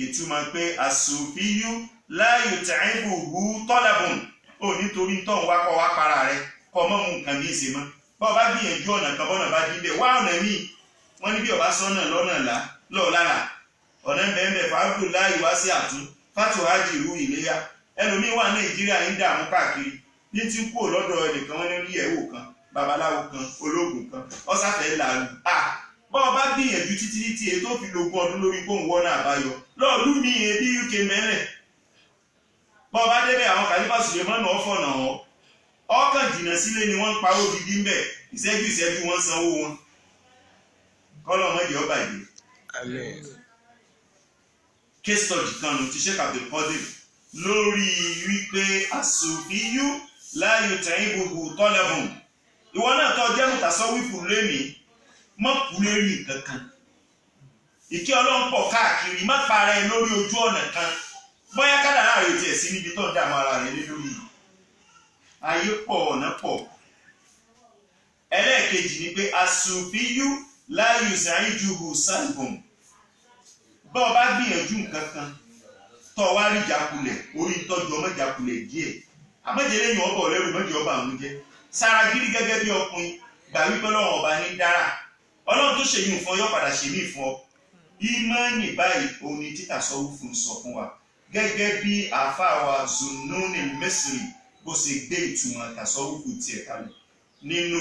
ìtumọ̀ pé àsòfíyú láàyò tàìbù hù tọ́lẹ̀bùn ò nítorí tó ń wákọ̀ wá para rẹ̀ kọ́ mọ́ mú nǹkan bí ìṣe mọ́ bọ́ bá gbìyànjú ọ̀nà kan bọ́nà bá díbẹ̀ wá ọ̀nà míì wọ́n ní bí ọba sọ́nà lọ́nà lọ́ọ̀lára ọ̀nà bẹ̀ẹ̀bẹ̀ fàábù láì wá sí àtún fátò ájì ìlú ìléyà ẹlòmíín wà Nàìjíríà ń dààmú káàkiri ní tí kúrò lọ́dọ̀ ẹnìkan wọ́n ní rí ẹ̀wò kan babaláwo kan ológun kan ọ̀sáfẹ́ làlù bọ́ bá gbìyànjú títí èyí tó fi lógún ọdún lórí bóun wọ́n náà àbáyọ lọ́ọ̀lú ní ebi UK mẹ́rẹ̀ bọ́ bá débẹ̀ àwọn kàlífà Sùlẹ̀mánù ọ̀fọ̀nà ọkàn jìnnà sílé ni wọ́n ń pawó gidi ń bẹ̀ ìṣẹ́jú wọ́n sanwó wọn kọ́lọ̀ mọ́jì ọba ìdè. case study kan ló ti Sheikh Abdul Qadir lórí wípé àsòfíyú láàyò tẹ̀yìn gbogbo tọ́lẹ̀bùn ìwọ náà tó jẹ́ mùtàsọ́wífù lẹ́mìí mọ́ kú lérí kankan ìkí Ọlọ́run pọ̀ káàkiri má para ẹ lórí ojú ọ̀nà kan bóyá kádàrá rẹ̀ tiẹ̀ sí níbi tó ń dààmú ara rẹ̀ lé lórí ayé pọ̀ ọ̀nà pọ̀. ẹlẹ́ẹ̀kejì ni pé àsòfíyú láàyò sàáìjúhù sálbùn bọ́ bá gbìyànjú nǹkan kan tọ́ wá rí ìjákulẹ̀ orí tọ́jú ọmọ ìjákulẹ̀ díẹ̀ àmọ́jẹ́ lẹ́yìn ọbọ̀ lẹ́rù mọ́jẹ́ ọba àwọn jẹ́ sára gírí gẹ́gẹ́ bí ọkùnrin gbà wípé Ọlọ́run ọba ní dára Ọlọ́run tó ṣe yìí fún ọ yọ padà ṣe mí fún ọ. ìmánì báyìí òun ni títà sọ́wọ́ fún sọ fún wa gẹ́gẹ́ bí àáfàá wa Zunnun al-Misri bó ṣe gbé ìtumọ̀ tasọ́wọ́fù tiẹ̀ kalẹ̀ nínú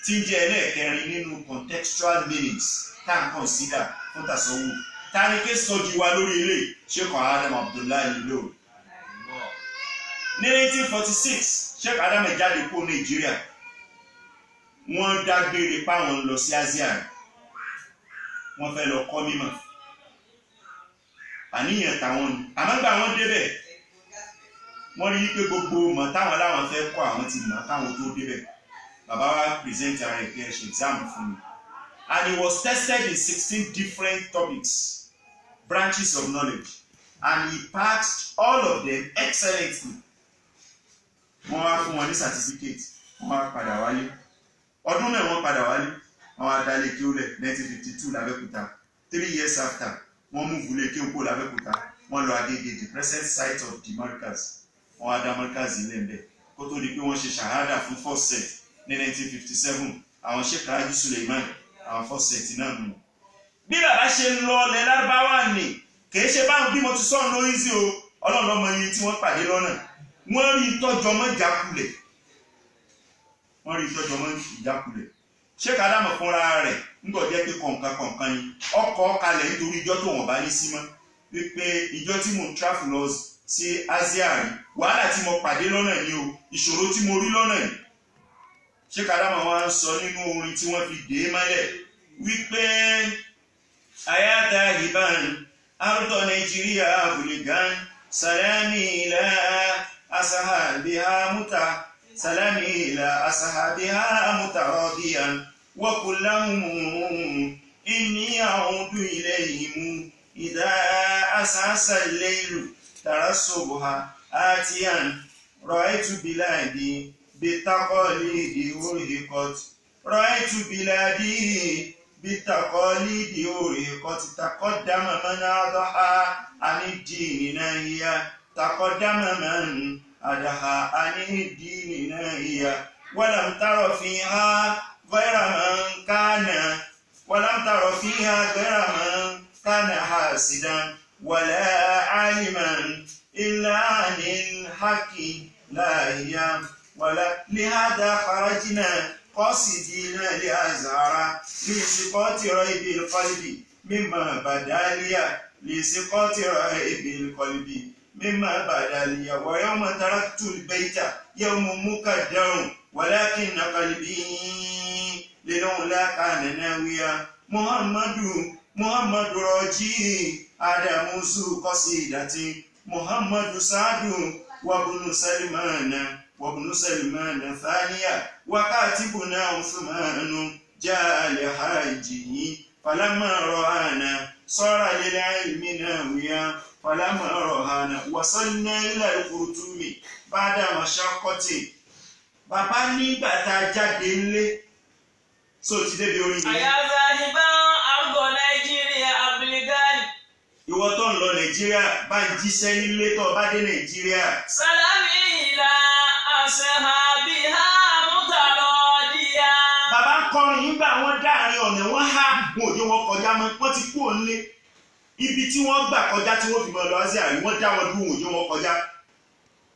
tí ń jẹ́ ẹlẹ́ẹ̀kẹrin nínú contextual meanings tá à ń consider fún tasọ́wọ́fù ta ni ké sọ́jú wa lórí ilé Sheikh Adam Abdullahi lò. ní 1946 Sheikh Adam jáde kó Nàìjíríà wọ́n dágbére páwọn lọ sí Asia wọ́n fẹ́ lọ kọ́ mímọ̀ àníyàn táwọn ni àmọ́ gbà wọ́n débẹ̀ wọ́n rí pé gbogbo mọ̀ táwọn láwọn fẹ́ kọ́ àwọn ti mọ̀ káwọn tó débẹ̀ bàbá wa present ara ẹ̀ pé ẹ ṣe exam fún mi and he was tested in 16 different topics branches of knowledge and he passed all of them excellently. wọ́n wá fún wọn ní certificate wọ́n wá padà wálé ọdún náà wọ́n padà wálé wọ́n wá dálé kí ó lẹ̀ 1952 l'Abẹ́òkúta 3 years after wọ́n mú vùlé kí ó kó l'Abẹ́òkúta wọ́n lọ Agége the present site of the Markaz wọ́n wá dá Markaz ilé ń bẹ̀ kó tó di pé wọ́n ṣe ṣàhádà fún first set ní 1957 àwọn Sheikh Haji Suleiman àwọn first set náà nù. bí bàbá ṣe ń lọ ọlẹ Lárúbáwá ni kìí ṣe báwọn bí mo ti sọ lórí sí o Ọlọ́run ló mọ iye tí wọ́n pàdé lọ́nà wọ́n rí ìtọ́jọ́ mọ́ ìjákulẹ̀ Sheikh Adam fúnra rẹ̀ nígbà jẹ́ pé kọ̀ọ̀kan ni ọkọ̀ kalẹ̀ nítorí ìjọ tó wọ́n bá ní sí mọ́ wípé ìjọ tí mo ń travel lọ sí Asia rí wàhálà tí mo pàdé lọ́nà ni o ìṣòro tí mo rí lọ́nà ni Sheikh Adam wá ń sọ nínú orin tí wọ́n fi dé mọ́lẹ̀ wípé ayáta ìbán àrùtọ̀ Nàìjíríà buligan salami ila asahabiha muta salami ila asahabiha mutaradiyan wa kullahum inni a'udu ilayhim idha asasa al-laylu tarassubuha atiyan ra'aytu biladi bitaqalidi urhiqat ra'aytu biladi bitaqalidi urhiqat taqaddama man adaha anid-din nahiya taqaddama man adaha anid-din nahiya walam tara fiha ghayra man kana hasidan wala aliman illa anil haqqi lahiya wala lihada kharajna qasidina li azhara li siqati raibil qalbi mimma badaliya li siqati raibil qalbi mimma badaliya wa yawma taraktu al-bayta yawmun mukaddarun walakin qalbi lilawla kana nawiya muhammadu raji adamu su qasidati muhammadu sadu وابن سلمان ثانية وكاتبنا عثمان جاء لحاجه فلما رآنا صار للعلم ناويا فلما رآنا وصلنا إلى الخرطوم بعد مشقة. Bàbá nígbà tá a jáde ńlé so ti débi orin yìí. Àyàzá ìbá àgọ́ Nàìjíríà Abligani. Ìwọ tó ń lọ Nàìjíríà bá ń jíṣẹ́ nílé tó bá dé Nàìjíríà. Sàlámì ìlà àṣẹ̀hàbíhá mùtàrọ̀díyà. Bàbá ń kọrin nígbà wọ́n dáàrin ọ̀nà wọ́n há wọn ò jẹ́ wọn kọjá mọ́ wọ́n ti kú òǹlé. Ibi tí wọ́n gbà kọjá tí wọ́n fi mọ́ lọ sí àrí wọ́n dá wọn dúró wọn ò jẹ́ wọn kọjá.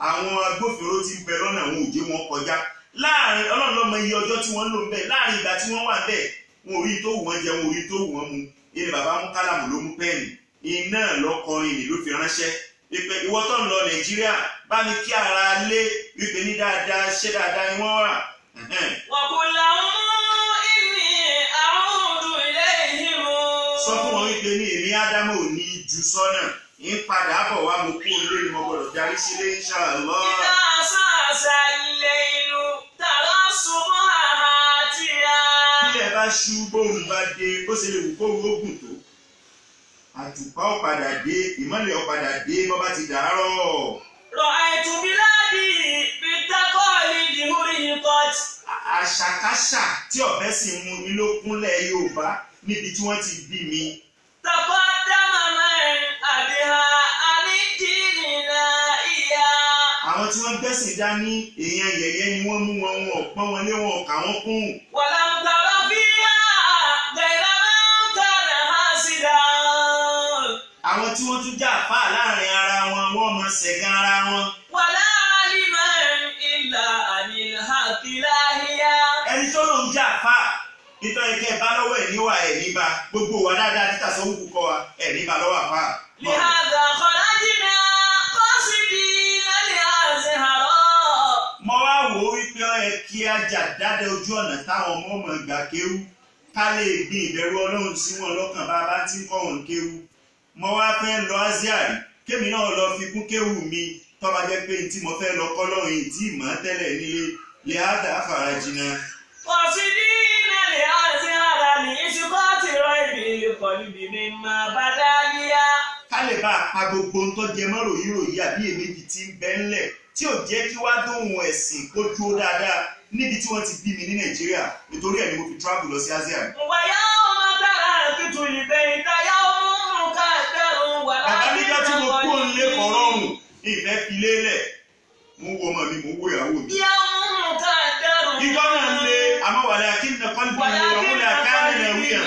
Àwọn agbófinró ti ń bẹ lọ́nà wọn ò jẹ́ wọn kọjá. Láàrin Ọlọ́run ló mọ iye ọjọ́ tí wọ́n ń lò ń bẹ̀ láàrin ìgbà tí wọ́n wà bẹ́ẹ̀ wọn ò rí tó wù wọ́n jẹ wọn ò rí tó wù wọ́n mu. Ilé bàbá mú kálámù ló mú pẹ́ẹ́nì iná lọ́kọrin ni ló fi ránṣẹ́. Ìpè ìwọ tó ń lọ Nàìjíríà bá mi kí ara lé wípé ní dáadáa ṣé dáadáa ni wọ́n wà. وقل لهم إني أعود إليهم. Sọ fún wọn wípé ní èmi Ádámù ò ní ju sọ́nà ń padà bọ̀ wá mo kú lé ni mo gbọ́dọ̀ darí sílé inshallah. إذا أساس الليل ترى الصبح هاتيا. Bílẹ̀ bá ṣú bóun bá dé bó ṣe lè wù kó rógùn tó. Àtùpà ó padà dé ìmọ́lẹ̀ ó padà dé bó bá ti dàárọ̀. رأيت بلادي بالتقاليد مرهقت. Àṣàkáṣà tí ọ̀bẹ sì mú mi ló kúnlẹ̀ Yorùbá níbi tí wọ́n ti bí mi. تقدم من أبها عن الدين نائيا. Àwọn tí wọ́n gbẹ́sìn dání èèyàn yẹ̀yẹ́ ni wọ́n mú wọn wọn ọ̀pọ̀n wọn lé wọn ọ̀kà wọn kún. ولم تر فيها غير من كان حاسدا. Àwọn tí wọ́n tún jà fà láàrin ara wọn wọ́n mọ ṣẹ̀gàn ara wọn. ولا علما إلا عن الحق لاهيا. Ẹni tó lòun jà fà nítorí kẹ́ bá lọ́wọ́ ẹ̀ níwà ẹ̀ níbà gbogbo wa dáadáa títà sọ wúkú kọ́ wa ẹ̀ níbà lọ́wọ́ àfà. لهذا خرجنا قاصدين لأزهر. Mo wá wò ó wípé ó yẹ kí a jà dáadé ojú ọ̀nà táwọn ọmọ ọmọ ìgbà kéwú ká lè gbin ìbẹ̀rù Ọlọ́run sí wọn lọ́kàn bá a bá ti ń kọ́ wọn kéwú. Mo wá fẹ́ lọ Aziari kémi náà lọ fi kún kéwú mi tó bá jẹ́ pé tí mo fẹ́ lọ kọ́ lọ́run yìí tí ìmọ̀ tẹ́lẹ̀ nílé lè á dà á fara jìnnà. قاصدين لأزهر لإسقاط ريب القلب مما بدا ليا. Ká lè bá a pa gbogbo ń tó jẹ mọ́ ròyìnròyìn àbí èméjì tí ń bẹ ńlẹ̀ tí ò jẹ́ kí wá dóhùn ẹ̀sìn kó dúró dáadáa níbi tí wọ́n ti bí mi ní Nàìjíríà nítorí ẹ̀ ni mo fi travel lọ sí Aziari. ويوم تركت البيت يوم مقدر Bàbá nígbà tí mo kú òun lé ولكن kọ̀rọ̀rùn ìfẹ́ fi lélẹ̀ mo wo ọmọ mi mo wo ìyàwó mi. يوم مقدر Ìjọ náà ń lé àmọ́ wàlẹ́ akíndà kọ́ńtà ìrọ̀lẹ́ àkáàlẹ̀ náà wíyà.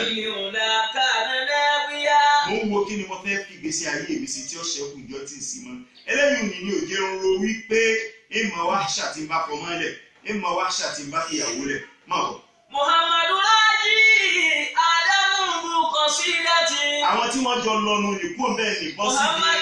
Mo ń wo kí ni mo fẹ́ fi ìgbésí ayé mi sí tí ó ṣẹ́kù ìjọ tí ì sí mọ́. Eléyìí ni ní òjé ń ro wípé ìmọ̀ wá ṣàtì bá fọmọ lẹ̀ ìmọ̀ wá ṣàtì bá fìyàwó lẹ̀ mọ̀ bọ̀. Muhammadu Raji Adamu Qasidati. Àwọn tí wọ́n jọ lọ́nu nìkú bẹ́ẹ̀ ní bọ́sì ní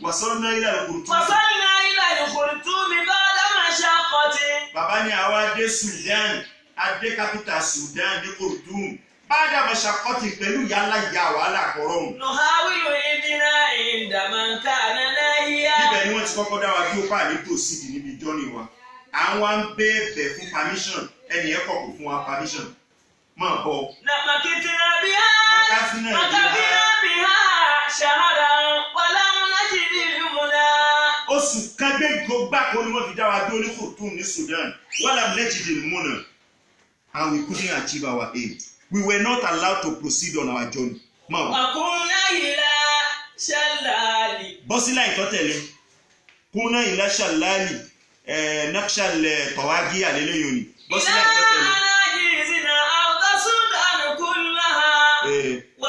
wàsánná ilẹ̀ òkùrùtù. Wasalna ila al-Khurtumi ba'da mashaqqati. Bàbá ní àwa dé Sudan adé kápítà Sudan dé Khartoum ba'da mashaqqati pẹ̀lú yálà ìyá wàhálà kọ̀rọ̀hùn. Nuhawilu idina inda man kana nahiya. Níbẹ̀ ni wọ́n ti kọ́kọ́ dá wa bí ó bá ní tòsídì níbi jọ́ni wa. Àwọn ń bẹ̀ẹ̀bẹ̀ fún permission ẹni ẹ̀ kọ̀ kò fún wa permission. Máa bọ̀. Makithna biha. Makafina biha shahran wa lam najid al-muna. Oṣù kan gbáko ni wọ́n fi dá wa dúró ní Khartoum ní Sudan. Wa lam najid al-muna. And we couldn't achieve our aim. We were not allowed to proceed on our journey. Máa bọ̀. Akunna ila shalali. Bọ́sílà ìtọ́tẹ̀lé. Kúnná ìlà ṣàlálì náṣàl tọ̀wágí àlélẹ́yìn ni. Bọ́sílà ìtọ́tẹ̀lé.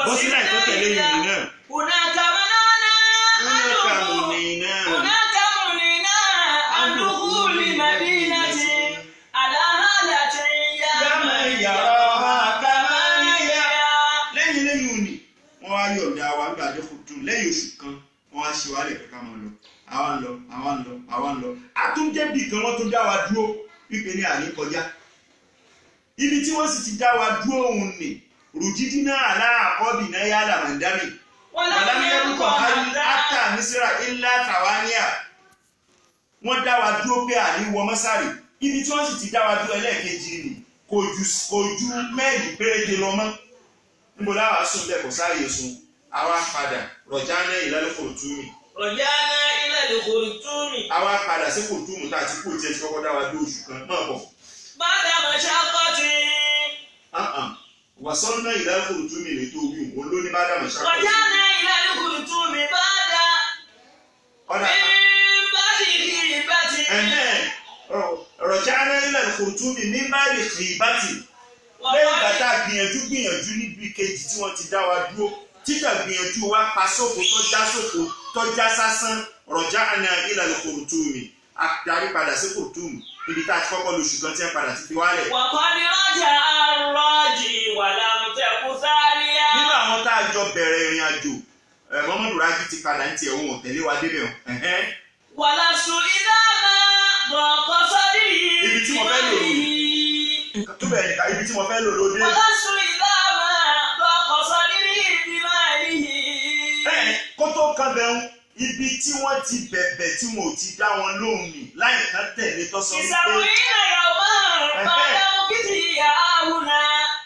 Bọ́sílà ìtọ́tẹ̀lé yìí náà. Hunaka munina an dukhuli madinati ala halatin ya man yaraha kama hiya. Lẹ́yìn òní, wọ́n wá yọ̀ǹda wa nígbà tó kù tún lẹ́yìn oṣù kan, wọ́n á ṣe wálẹ̀ kẹ́kẹ́ máa lọ. Àwa ń lọ. Àtúnjẹ́ bì kan wọ́n tún dá wa dúró wípé ní àní kọjá. Ibi tí wọ́n sì ti dá wa dúró òun nì. Rùjídínà aláàkọ́bì náà yá làmàndánì. Wàlámiyẹ́rùkọ̀ hátà Mísírà ilá Tàwáníà. Wọ́n dá wa dúró pé àní wọ Mọ́sárì. Ibi tí wọ́n sì ti dá wa dúró ẹlẹ́ẹ̀kejì nì. kò ju mẹ́ẹ̀lì péréje lọ mọ́ níbo láwa sùn bẹ́ẹ̀ kò sáàyè sùn àwa padà rọ̀já náà ìlàlẹ́ kòròtúmì. rọ̀já náà ìlàlẹ́ kòròtúmì. àwa padà sí kòròtúmù tá a ti kú tiẹ̀ ti kọ́kọ́ dá wa dé oṣù kan náà bọ̀. bàdà mọ̀ṣákọ́tì. wàsán náà ìlàlẹ́ kòròtúmì lè tó wí òun ló ní bàdà mọ̀ṣákọ́tì. rọ̀já náà ìlàlẹ́ kòròtúmì bàdà. ọ̀dà rọ̀já náà ìlàlẹ́ kòròtúmì ní báyìí kìrìbátì. lẹ́yìn ìgbà tá a gbìyànjú níbi kejì tí wọ́n ti dá wa dúró títà gbìyànjú wa pa sófo tó já sásán rọ̀já àná ìlànà kòròtúmì àdarí padà sí kòròtúmì ibi tá a ti kọ́kọ́ lóṣù kan tí wọ́n padà ti fi wálẹ̀. wàkọ́ ni rọ́jà àrọ́jì wà lámùtẹ́kù sáríà. nínú àwọn tá a jọ bẹ̀rẹ̀ ìrìn àjò Muhammadu Raji ti padà ní tiẹ̀ òun tẹ̀lé wa débẹ̀ o. wàlásù ìdáná bọ̀ọ̀kọ́ sọ́dí yìí. ibi tí mo fẹ́ lò tó bẹ̀rẹ̀ nìkan ibi tí mo fẹ́ lò lóde. wàlásù ìdáná bọ̀ọ̀kọ́ sọ́dí yìí máa rí yìí. kó tó kan bẹ̀rù ibi tí wọ́n ti bẹ̀bẹ̀ tí wọn ò ti dá wọn lóhùn ní láì kan tẹ̀lé tó sọ wípé. ìsàbò ìnà yawman ba'da mukthi ya'una.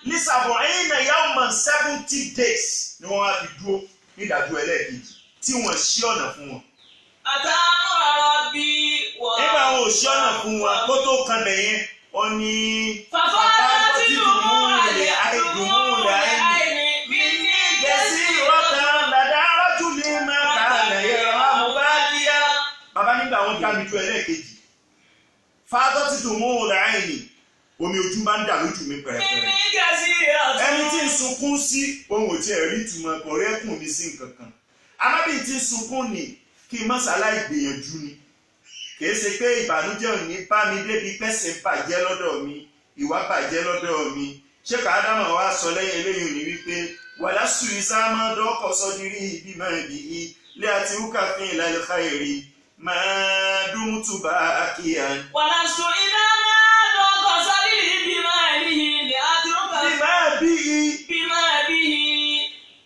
nísàbò ìnà yawman 70 days ni wọ́n wá fi dúró nídàájọ́ ẹlẹ́ẹ̀kejì tí wọ́n ṣí ọ̀nà fún wọn. àtàwọn ọ̀rọ̀ bí wọ́n. nígbà wọn ò ṣí ọ̀nà fún wọn kó tó kan bẹ̀ yẹn wọ́n ní. fàfà tí dùnmúlẹ̀ àìdùnmúlẹ̀ àìní mi ní gẹ̀ẹ́sì ìrọ̀kan dàda rọ́jú lè má kàlẹ̀ yẹ̀rọ àmúbákíyá. bàbá nígbà wọn dá mi ju ẹlẹ́ẹ̀kejì fàtọ́ ti dùnmúlẹ̀ àìní omi ojú máa ń dà lójú mi pẹ̀rẹ̀pẹ̀rẹ̀. mi ní gẹ̀ẹ́sì ọ̀tún. ẹni tí ń sunkún sí ohun ò tí ẹ̀ rí ìtumọ̀ kò rẹ́kùn mi sí nǹkan kan amábì tí ń sunkún ni kí n má ṣàlàyé gbìyànjú ni kìí ṣe pé ìbànújẹ́ ò ní bá mi débi pẹ́sẹ̀ bàjẹ́ lọ́dọ̀ mi ìwà bàjẹ́ lọ́dọ̀ mi ṣé kàádámà wa sọ lẹ́yìn eléyìí ní wípé wàlá sùn sáàmà dọ́kọ̀ sọ́dírí ibi máa bì í lé àti wúkàfin ìlàlẹ́ káyèrè máa dùn túbà kíá. wàlá sùn ìdáná dọ́kọ̀ sọ́dírí ibi máa rí yìí lé àti wúkàfin. bí máa bí i. bí máa bí i.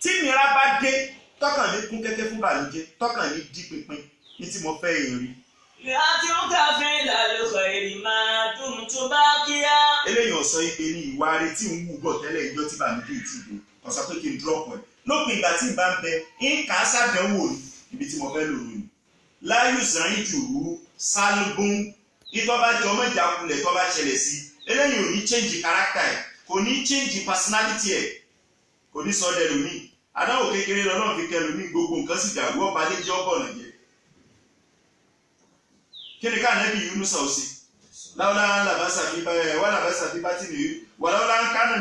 tí ìnira bá dé tọkàn ní kún kẹ́kẹ́ fún bàlújẹ́ tọkàn ní dí pinpin ní tí mo fẹ́ èrè. láti ń kàfin ìdàlùkọ̀ èrè máa dùn tó bá kíá. eléyìí ọ̀sọ́ ipe ní ìwà rẹ tí ń wù bọ̀ tẹ́lẹ̀ ìjọ tí bàlújẹ́ ti dé ọ̀sọ́ pé kí n drop ẹ̀ lópin ìgbà tí n bá ń bẹ ń kà á sàdánwò ní ibi tí mo fẹ́ lò lónìí. láyù sàn jùrú sálúbùn ìtọ́ bá jọ ọmọ ìjàkulẹ̀ tó bá ṣẹlẹ̀ sí eléyìí ò ní change character ẹ̀ kò ní change personality ẹ̀ kò ní sọ ọ́ dẹ̀ lónìí àdáwò kékeré lọ́nà fi kẹ́ lónìí gbogbo nǹkan sì dàrú ọba lé jẹ́ ọ̀bọ̀nà jẹ́ kini ka nabi Yunus ausi laula labasa fi ba wala labasa fi batini wala an kana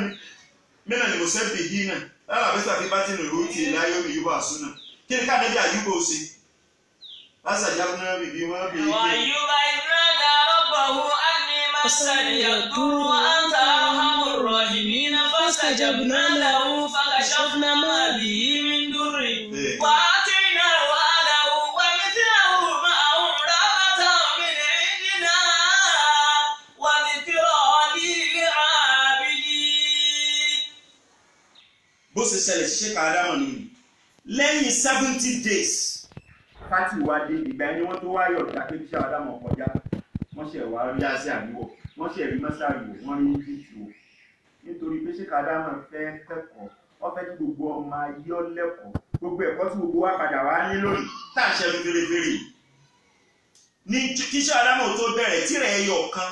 mina ni musabbihina la labasa fi batini ruti la yomi yuba sunna kini ka nabi Ayuba ausi basa jabna bi ma bi wa Ayuba inna rabbahu anni masani yadur wa anta arhamur rahimin fastajabna lahu fakashafna ma bihi min durri wa atina wa'adahu wa mithlahu ma'ahu bó ṣe ṣẹlẹ̀ ṣiṣẹ́ kàádámọ̀ nínú lẹ́yìn 70 days fati ìwádìí ìgbà ẹni wọ́n tó wáyọ̀ dáké bí ṣàwádámọ̀ kọjá wọ́n ṣe wá rí àṣẹ àríwọ̀ wọ́n ṣe rí mọ́sàrìwọ̀ wọ́n rí bíìtì wò nítorí pé ṣé kàádámọ̀ fẹ́ kẹ́kọ̀ọ́ wọ́n fẹ́ kí gbogbo ọmọ ayé ọlẹ́kọ̀ọ́ gbogbo ẹ̀kọ́ tí gbogbo wa padà wá ní lónìí tá à ń ṣẹ́nu fèrèfèrè ní kí ṣàwádámọ̀ tó bẹ̀rẹ̀ tírẹ̀ ẹyọ kan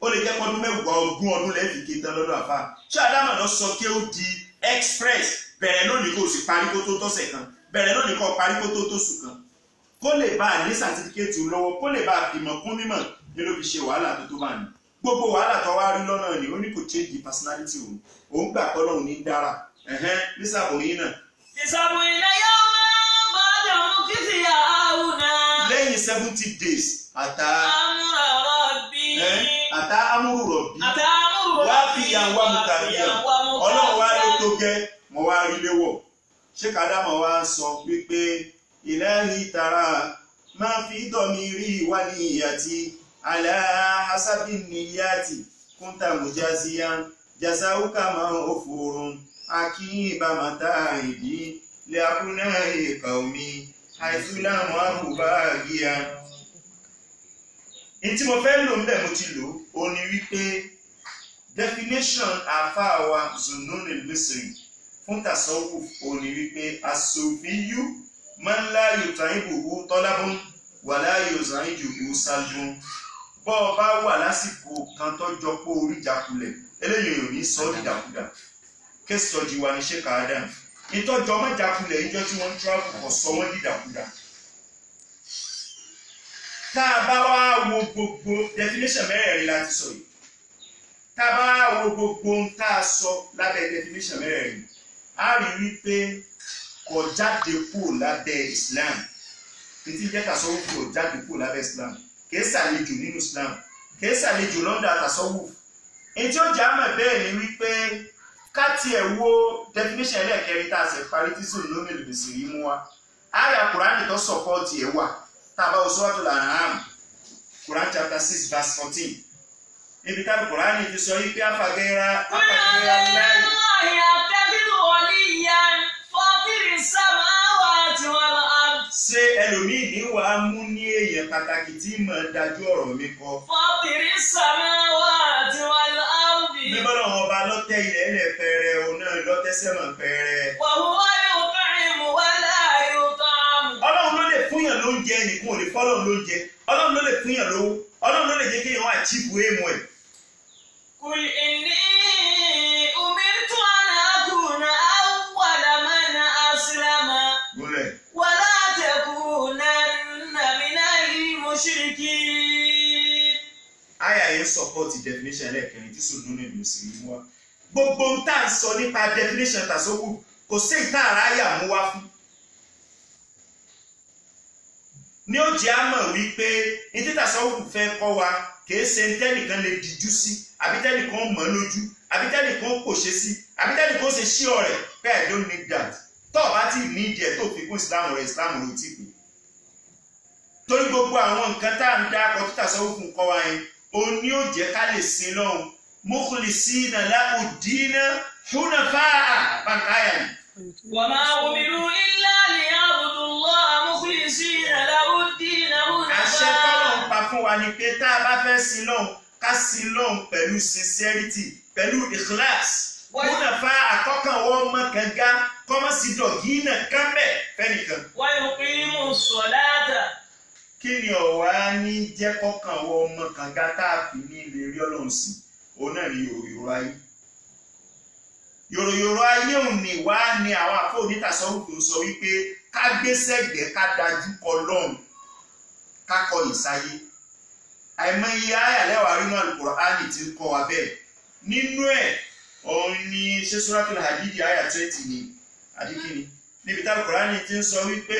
ó lè jẹ́ pọ́dún mẹ́wàá ogún ọdún lẹ́ẹ̀fì kéta lọ́dọ̀ àfà ṣàwádámọ̀ lọ sọ kí ó di express bẹ̀rẹ̀ lónìí kó o sì parí kó tó tọ́sẹ̀ kan bẹ̀rẹ̀ lónìí kó o parí kó tó tóṣù kan kó lè bá a ní sàtífíkẹ́tì lọ́wọ́ kó lè bá a fìmọ̀ kún mímọ̀ ní ló fi ṣe wàhálà tó bá ní gbogbo wàhálà tó wá rí lọ́nà ni ó ní kò change personality òun gbà pé Ọlọ́run ní dára nísàbòyìn náà. ìsàbòyìn náà yóò máa bá dàmú kí sì yà áhùn náà. lẹ́yìn 70 days àtà amúrù rọ̀bì wá fi yàn wá mùtàríyàn Ọlọ́run wá ló tó gẹ́ mo wá rí léwọ̀ ṣé kàdámọ̀ wá sọ wípé ilahi tara máa fi dọ̀mí rí wá ní ìyàtí ala hasabi niyati kúntà mujaziyan jasauka máa ó fòrùn akíyìnbá màtá ìdí lẹ́kúnná ìkà omi àìsúlámù àkùbá àgíyà. ní tí mo fẹ́ lò ń bẹ̀ mo ti lò ó ní wípé definition àfáàwà Zunnun al-Misri fún tasawuf òní wípé as-sufiyyu man la yut'ibuhu talabun wa la yuz'ijuhu salbun. Bọ́ ọ bá wà lásìkò kan tọ́jọ́ pé orí ìjákulẹ̀ eléyìí ò ní sọ ọ́ dìdàkudà. Case study wa ní Sheikh Adam ìtọ́jọ́ ọmọ ìjákulẹ̀ ìjọ tí wọ́n ń travel kọ̀ sọ wọ́n dìdàkudà. Tá a bá wá wo gbogbo definition mẹ́rẹ̀ẹ̀rin láti sọ yìí, tá a bá wá wo gbogbo ohun tá a sọ lábẹ́ definition mẹ́rẹ̀ẹ̀rin, a rí wípé kò jáde kúrò lábẹ́ Islam. Títí jẹ́ tasawuf kò jáde kúrò lábẹ́ Islam. Kìí ṣàlejò nínú Islam, kìí ṣàlejò lọ́ndà tasawuf. Èyí tí ó jẹ́ àmọ̀ bẹ́ẹ̀ ni wípé ká tiẹ̀ wo definition ẹlẹ́ẹ̀kẹrin tá a ṣe parí tí Zunnun al-Misri mú wa. Àyà Kùránì tó sọ̀pọ̀tì ẹ̀ wà. Tàbá Suratul An'am, Quran chapter 6 verse 14. Níbi tábí Quran ti sọ yí pé afagẹ́ra láì. Ṣé ẹlòmíì ní wàá mú ní èèyàn pàtàkì tí mọ̀ dájú ọ̀rọ̀ mi kọ? Bí bọ́lá wọn bá lọ́tẹ̀ ilẹ̀ ẹlẹ̀ pẹ̀rẹ̀ òun náà lọ́tẹ̀ sẹ́mọ̀ pẹ̀rẹ̀. Ọlọ́run ló lè fúnyàn lóúnjẹ nìkan ò lè fọ́lọ́run lóúnjẹ. Ọlọ́run ló lè fúnyàn lówó. Ọlọ́run ló lè jẹ́ kí èèyàn àchíìfù èèmù ẹ̀. Qul inni umirtu an akuna awwala man aslama. Wa la takunanna minal mushrikin. Àyà yẹn support definition ẹlẹ́ẹ̀kẹrin tí Zunnun al-Misri mú wá. Gbogbo ń tà ń sọ nípa definition tasawuf kò sí ìta àráyà mú wá fún. Ní ó jẹ́ àmọ̀ wípé ní tí tasawuf fẹ́ kọ́ wa kìí ṣe tẹ́nìkan lè dìjú sí, àbí tẹ́nìkan mọ̀ lójú, àbí tẹ́nìkan pòṣe sí, àbí tẹ́nìkan ṣe ṣí ọ̀rẹ́ pé I don't need that. Tó o bá ti ní ìdí ẹ̀ tó fi kún Islam rẹ̀ Islam ló ti pè. Torí gbogbo àwọn nǹkan tá à ń dá akọ tí tasawuf ń kọ́ wa yẹn, òun ni ó jẹ́ ká lè sin lọ́hùn mukhlisina lahu ddina hunafa'a báńkáyà ni. Wa ma umiru illa liya'budu Allaha mukhlisina lahu ddina hunafa'a. Àṣẹ tọ́lọ̀ ń pa fún wa ni pé tá a bá fẹ́ sin lọ́hùn ká sin lọ́hùn pẹ̀lú sincerity, pẹ̀lú ikhlas. Hunafa'a àkọ́kànwọ́ ọmọ kànga kọ́mọ́sí dọ̀gínà kánbẹ̀ fẹ́nìkan. Wa yuqimu ssalata. Kí ni ọ̀wá ní jẹ́ kọ́kànwọ́ ọmọ kànga tá a fi ní ilé rí Ọlọ́run sí? Òun náà ni yòròyòrò ayé. Yòròyòrò ayé òun ni wá ní àwọn àfọ onítàsọ́wùkù sọ wípé ká gbé sẹ́gbẹ̀ẹ́ ká dájú kọ lọ́run ká kọ ìsáyé. Àìmọye ayàlẹ́wà rí náà Al-Qur'ani ti ń kọ́ wa bẹ́ẹ̀. Nínú ẹ̀ òun ni ṣé Suratul Hadid àyà 20 ni àdíkìní. Níbi tí Al-Qur'ani ti ń sọ wípé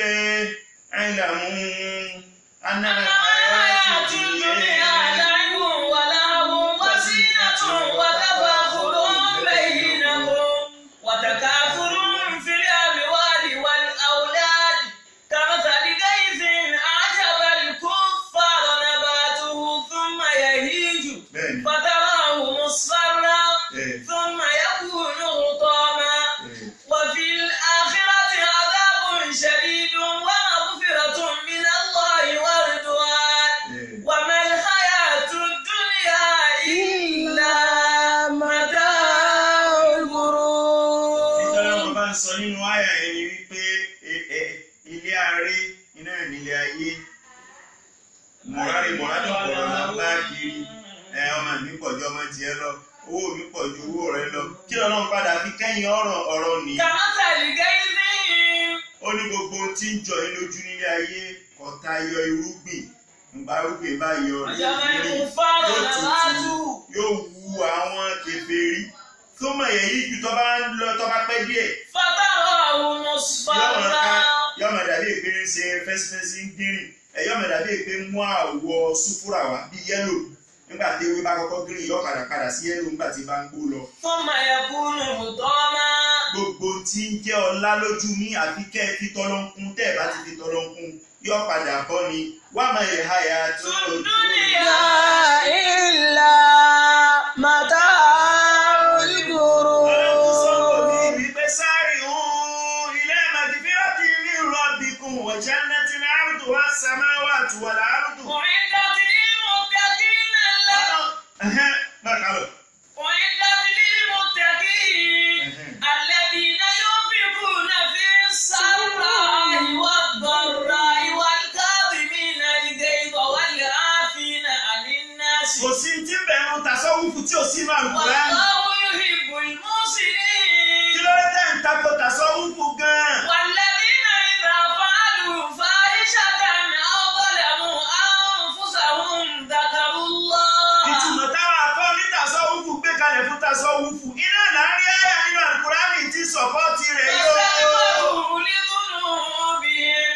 àìlàmú Hayatid dunya la'ibun wa lahwun wa zinatun wa tafakhurun bainakum wa takathurun fil amwali wal awlad kamathali ghaythin a'jaba al-kuffara nabatuhu thumma yahiju fatarahu musfarran thumma yakunu hutaman wa fil akhirati 'adhabun shadidun wa maghfiratun min Allahi wa ridwan wa mal hayatud dunya illa mata'ul ghurur. Nítorí wọn bá ń sọ nínú àyà yẹn ni wípé ilé aré iná ìnílé ayé mọ̀rárì mọ̀rádùn kọ̀ọ̀rọ̀ máa ń bá kiri ọmọ mi pọ̀ ju ọmọ tiẹ̀ lọ owó mi pọ̀ ju owó rẹ lọ kí Ọlọ́run padà fi kẹ́yìn ọ̀rọ̀ nìyí. Kamathali ghaythin. Ó ní gbogbo tí ń jọ yín lójú nílé ayé kọ̀ọ̀ta yọ irúgbìn nígbà irúgbìn bá yọ yóò wu àwọn kèfèrí tó mọ̀ èyí ju tó bá ń lọ tó bá pẹ́ díẹ̀. Fatarahu musfarran. Yọ́mọ̀ dàbí pé ń ṣe fẹ́sífẹ́sí ń gbìrìn yọ́mọ̀ dàbí pé ń mú àwọ̀ súfúrà wá bí yẹ́lò nígbà tí ewé bá kọ́kọ́ green yóò padà sí yẹ́lò nígbà tí bá ń gbó lọ. Thumma yakunu hutaman. Gbogbo tí ń jẹ́ ọlá lójú ní àfi kẹ́ ẹ fi tọ́lọ́nkún tẹ́ ẹ bá ti fi tọ́lọ́nkún yóò padà bọ́ ni wa mal hayatud dunya illa mata'ul ghurur. Ọlọ́run ti sọ pé ní ìwípé sari'u ila magfiratin min rabbikum wa jannatin 'arduha as-samawati wal ardu. U'iddat lil muttaqin. Bákan lọ. U'iddat Al-Qur'an. Wallahu yuhibbul muhsinin. Kí ló dé tẹ̀ ń takò tasawufu gan-an? Walladhina idha fa'alu fahishatan aw zalamu anfusahum dhakarullah. Ìtumọ̀ táwọn afọ́ ní tasawufu gbé kalẹ̀ fún tasawufu. Iná láàárín àyà nínú Al-Qur'an ti sọ̀pọ́ọ̀tì rẹ̀ yóò. فاستغفروا لذنوبهم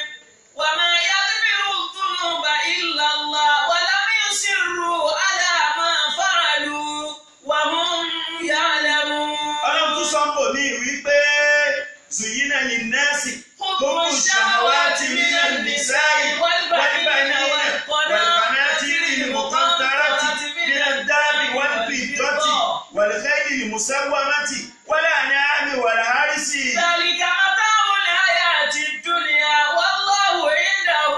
وما يغفر الذنوب إلا الله ولم يصروا على ما فعلوا وهم يعلمون. Ọlọ́run tún sọ pò ní wípé zuyina linnasi hubbu shahawati minan nisa'i wal banina wal qanatiri al-muqantarati minad dhahabi wal fiddati wal khayli al-musawwamati wal an'ami wal harisi. ذلك متاع الحياة الدنيا والله عنده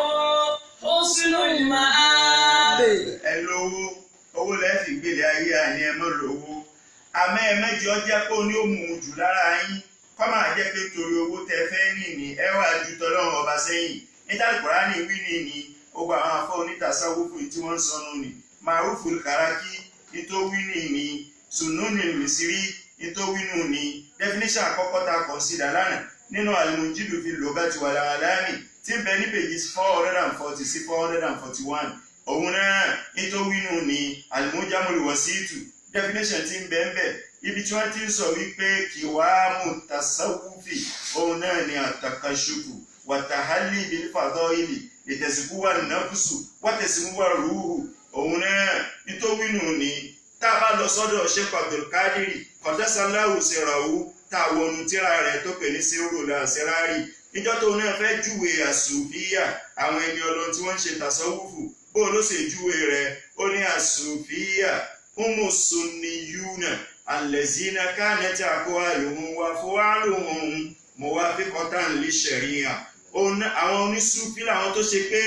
حسن المآب. Ẹ lówó owó lẹ́ẹ̀fì gbélé ayé àní ẹ mọ́ lówó àmọ́ ẹ mẹ́jọ jẹ́ kó ní ó mú un jù lára yín kọ́ máa jẹ́ pé torí owó tẹ fẹ́ nìní ẹ wà ju tọ́lọ́run ọba sẹ́yìn níta Kùránì wí nìní ó gba àwọn afọ́ onítàsáwùfù tí wọ́n ń sọnù ní Màrúfù Kàràkí nítorí nìní Sùnúnì Mísírì nítorí nù ní definition àkọ́kọ́ ta consider lánàá nínú Al-Munjidu fi Lugati wal Alami tí ń bẹ ní pages 440 sí 441 òun náà nítorí nù ní Al-Mujamul Wasitu definition tí ń bẹ ń bẹ ibi tí wọ́n ti ń sọ wípé kìwáàmù tasawufi òun náà ni àtàkàṣùkù wàtàhálì bil fadaili ìtẹ̀síkúwà nàfùsù wàtẹ̀síkúwà rúhù òun náà nítorí nù ní tá a bá lọ sọ́dọ̀ Sheikh Abdul Qadiri kọ̀dásánláwù sẹ̀ràwù tá a wọnú tíra rẹ̀ tó pè ní sírùlà sẹ́rárì níjọ́ tó náà fẹ́ júwe àsùfíyà àwọn ẹni ọlọ́run tí wọ́n ń ṣe tasawufu bó ló ṣe júwe rẹ̀ ó ní àsùfíyà humu sunniyuna allazina kanat aqwaluhum wa af'aluhum muwafiqatan li sharia. Àwọn onísúfí làwọn tó ṣe pé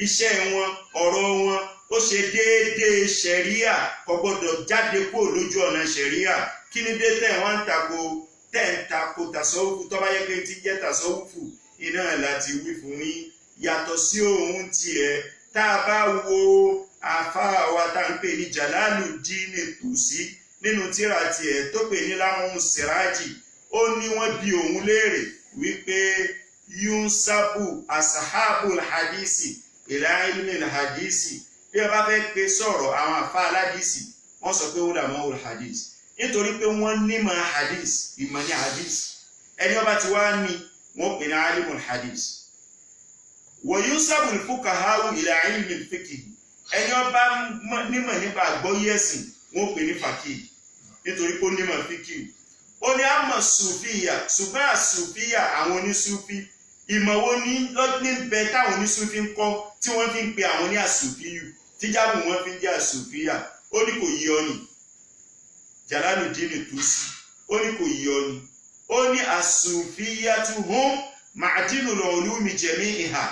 iṣẹ́ wọn ọ̀rọ̀ wọn ó ṣe déédéé ṣẹ̀ríà kò gbọ́dọ̀ jáde kó lójú ọ̀nà ṣẹ̀ríà. Kí ni dé tẹ̀ wọ́n ń tako tasawufu tó bá yẹ pé ti jẹ́ tasawufu iná láti wí fún yín yàtọ̀ sí òun tiẹ̀ tá a bá wo àfáà wa tá ń pè ní Jalaluddin Tusi nínú tírà tiẹ̀ tó pè ní Lamun Siraji ó ní wọ́n bi òun léèrè wípé yunsabu asahabul hadisi ila ilmil hadisi bí ẹ bá fẹ́ pe sọ̀rọ̀ àwọn àfáà aládìsí wọ́n sọ pé ó dà mọ́ hadisi nítorí pé wọ́n nímọ̀ hadis ìmọ̀ ní hadis ẹni ọba tí wá ní wọ́n pè ní alimul hadis wa yunsabu al-fuqaha'u ila ilmil fiqh ẹni ọba nímọ̀ nípa àgbọ́yé ẹ̀sìn wọ́n pè ní fàkíì nítorí pé ó nímọ̀ fíkì ó ní àmọ̀ sùfíyà ṣùgbọ́n àsùfíyà àwọn onísúfí ìmọ̀ wo ní bẹ táwọn onísúfí ń kọ́ tí wọ́n fi ń pe àwọn ní àsùfíyù tíjábù wọn fi ń jẹ́ àsùfíyà ó ní kò yí ọ ni Jalaluddin Tusi ó ní kò yí ọ ni ó ní àsùfíyàtu hum ma'dinul ulumi jami'iha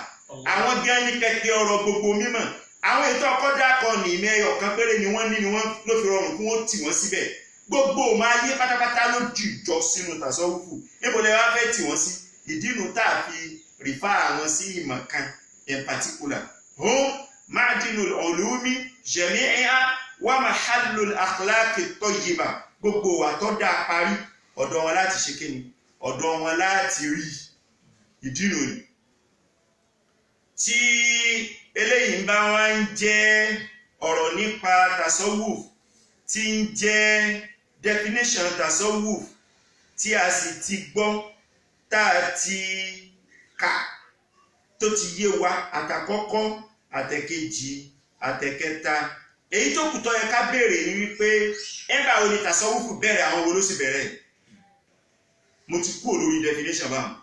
àwọn gẹ́ni kẹ́kẹ́ ọ̀rọ̀ gbogbo mímọ̀ àwọn ètò ọkọ̀dàkọ ní ìmọ̀ ẹyọ kan péré ni wọ́n ní ni wọ́n ló fi rọrùn kí wọ́n tì wọ́n síbẹ̀ gbogbo ọmọ ayé pátápátá ló dìjọ sínú tasawufu níbo lè wá fẹ́ tì wọ́n sí ìdínú tá a fi rìfá àwọn sí ìmọ̀ kan in particular hum ma'dinul ulumi jami'iha wa mahallul akhlaqi tayyiba gbogbo wa tó dáa parí ọ̀dọ̀ wọn láti ṣe kíni ọ̀dọ̀ wọn láti rí ìdínú ni tí eléyìí bá wá ń jẹ́ ọ̀rọ̀ nípa tasawuf tí ń jẹ́ definition tasawuf tí a sì ti gbọ́ tá a ti kà tó ti yé wa àtàkọ́kọ́ àtẹ̀kejì àtẹ̀kẹta èyí tó kù tó yẹ ká béèrè ni wípé ẹgbà wo ni tasawufu bẹ̀rẹ̀ àwọn wo ló sì bẹ̀rẹ̀ mo ti kú lórí definition báwọn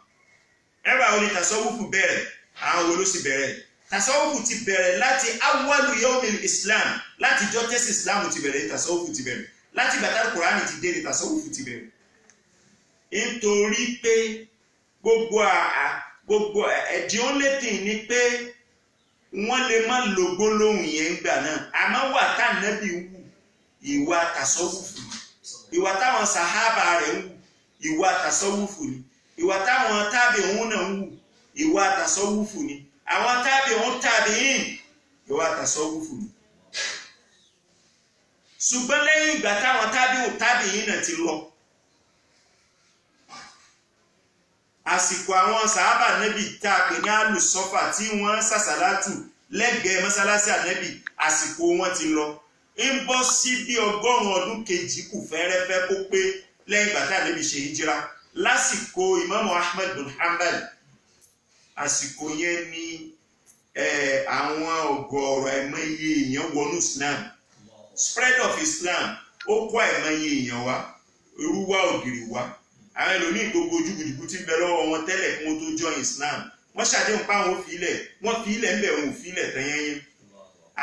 ẹgbà wo ni tasawufu bẹ̀rẹ̀ àwọn wo ló sì bẹ̀rẹ̀ tasawufu ti bẹ̀rẹ̀ láti awwalu yawmil islam láti jọ́ tẹ́sí islam ti bẹ̀rẹ̀ tasawufu ti bẹ̀rẹ̀ láti gbàtà Kùránì ti dé ní tasawufu ti bẹ̀rẹ̀ nítorí pé gbogbo ẹ̀dí ó létí ni pé wọ́n lè má lo gbólóhùn yẹn gbà náà àmọ́ wà tá nẹ́bí wù ìwà tasawufu ìwà táwọn sàhábà rẹ̀ ń wù ìwà tasawufu ni ìwà táwọn tábì'ún náà ń wù ìwà tasawufu ni àwọn tábì'ún tábì'ín ìwà tasawufu ni ṣùgbọ́n lẹ́yìn ìgbà táwọn tábìyìn náà ti lọ àsìkò àwọn sàhábà nẹ́bì tá a pè ní alùsọ́fà tí wọ́n sàṣàlátù lẹ́gbẹ̀ẹ́ mọ́sálásí ànẹ́bì àsìkò wọn ti lọ ń bọ́ sí bí 100 ọdún kejì kù fẹ́rẹ́fẹ́ kó pé lẹ́yìn ìgbà tá ànẹ́bì ṣe hijira lásìkò Imam Ahmad bin Hanbal àsìkò yẹn ni àwọn ọ̀gọ̀ọ̀rọ̀ àìmọye èèyàn wọnú Islam spread of Islam ó kó àìmọye èèyàn wá irú wá ògiri wá àwọn ẹlòmíì gbogbo ojúgbùdùgbù tí ń bẹ lọ́wọ́ wọn tẹ́lẹ̀ kí wọ́n tó join Islam wọ́n ṣàdéhùn pa àwọn wọ́n fi ilẹ̀ ń bẹ̀ wọn ò fi ilẹ̀ tẹ́yẹ́yẹ́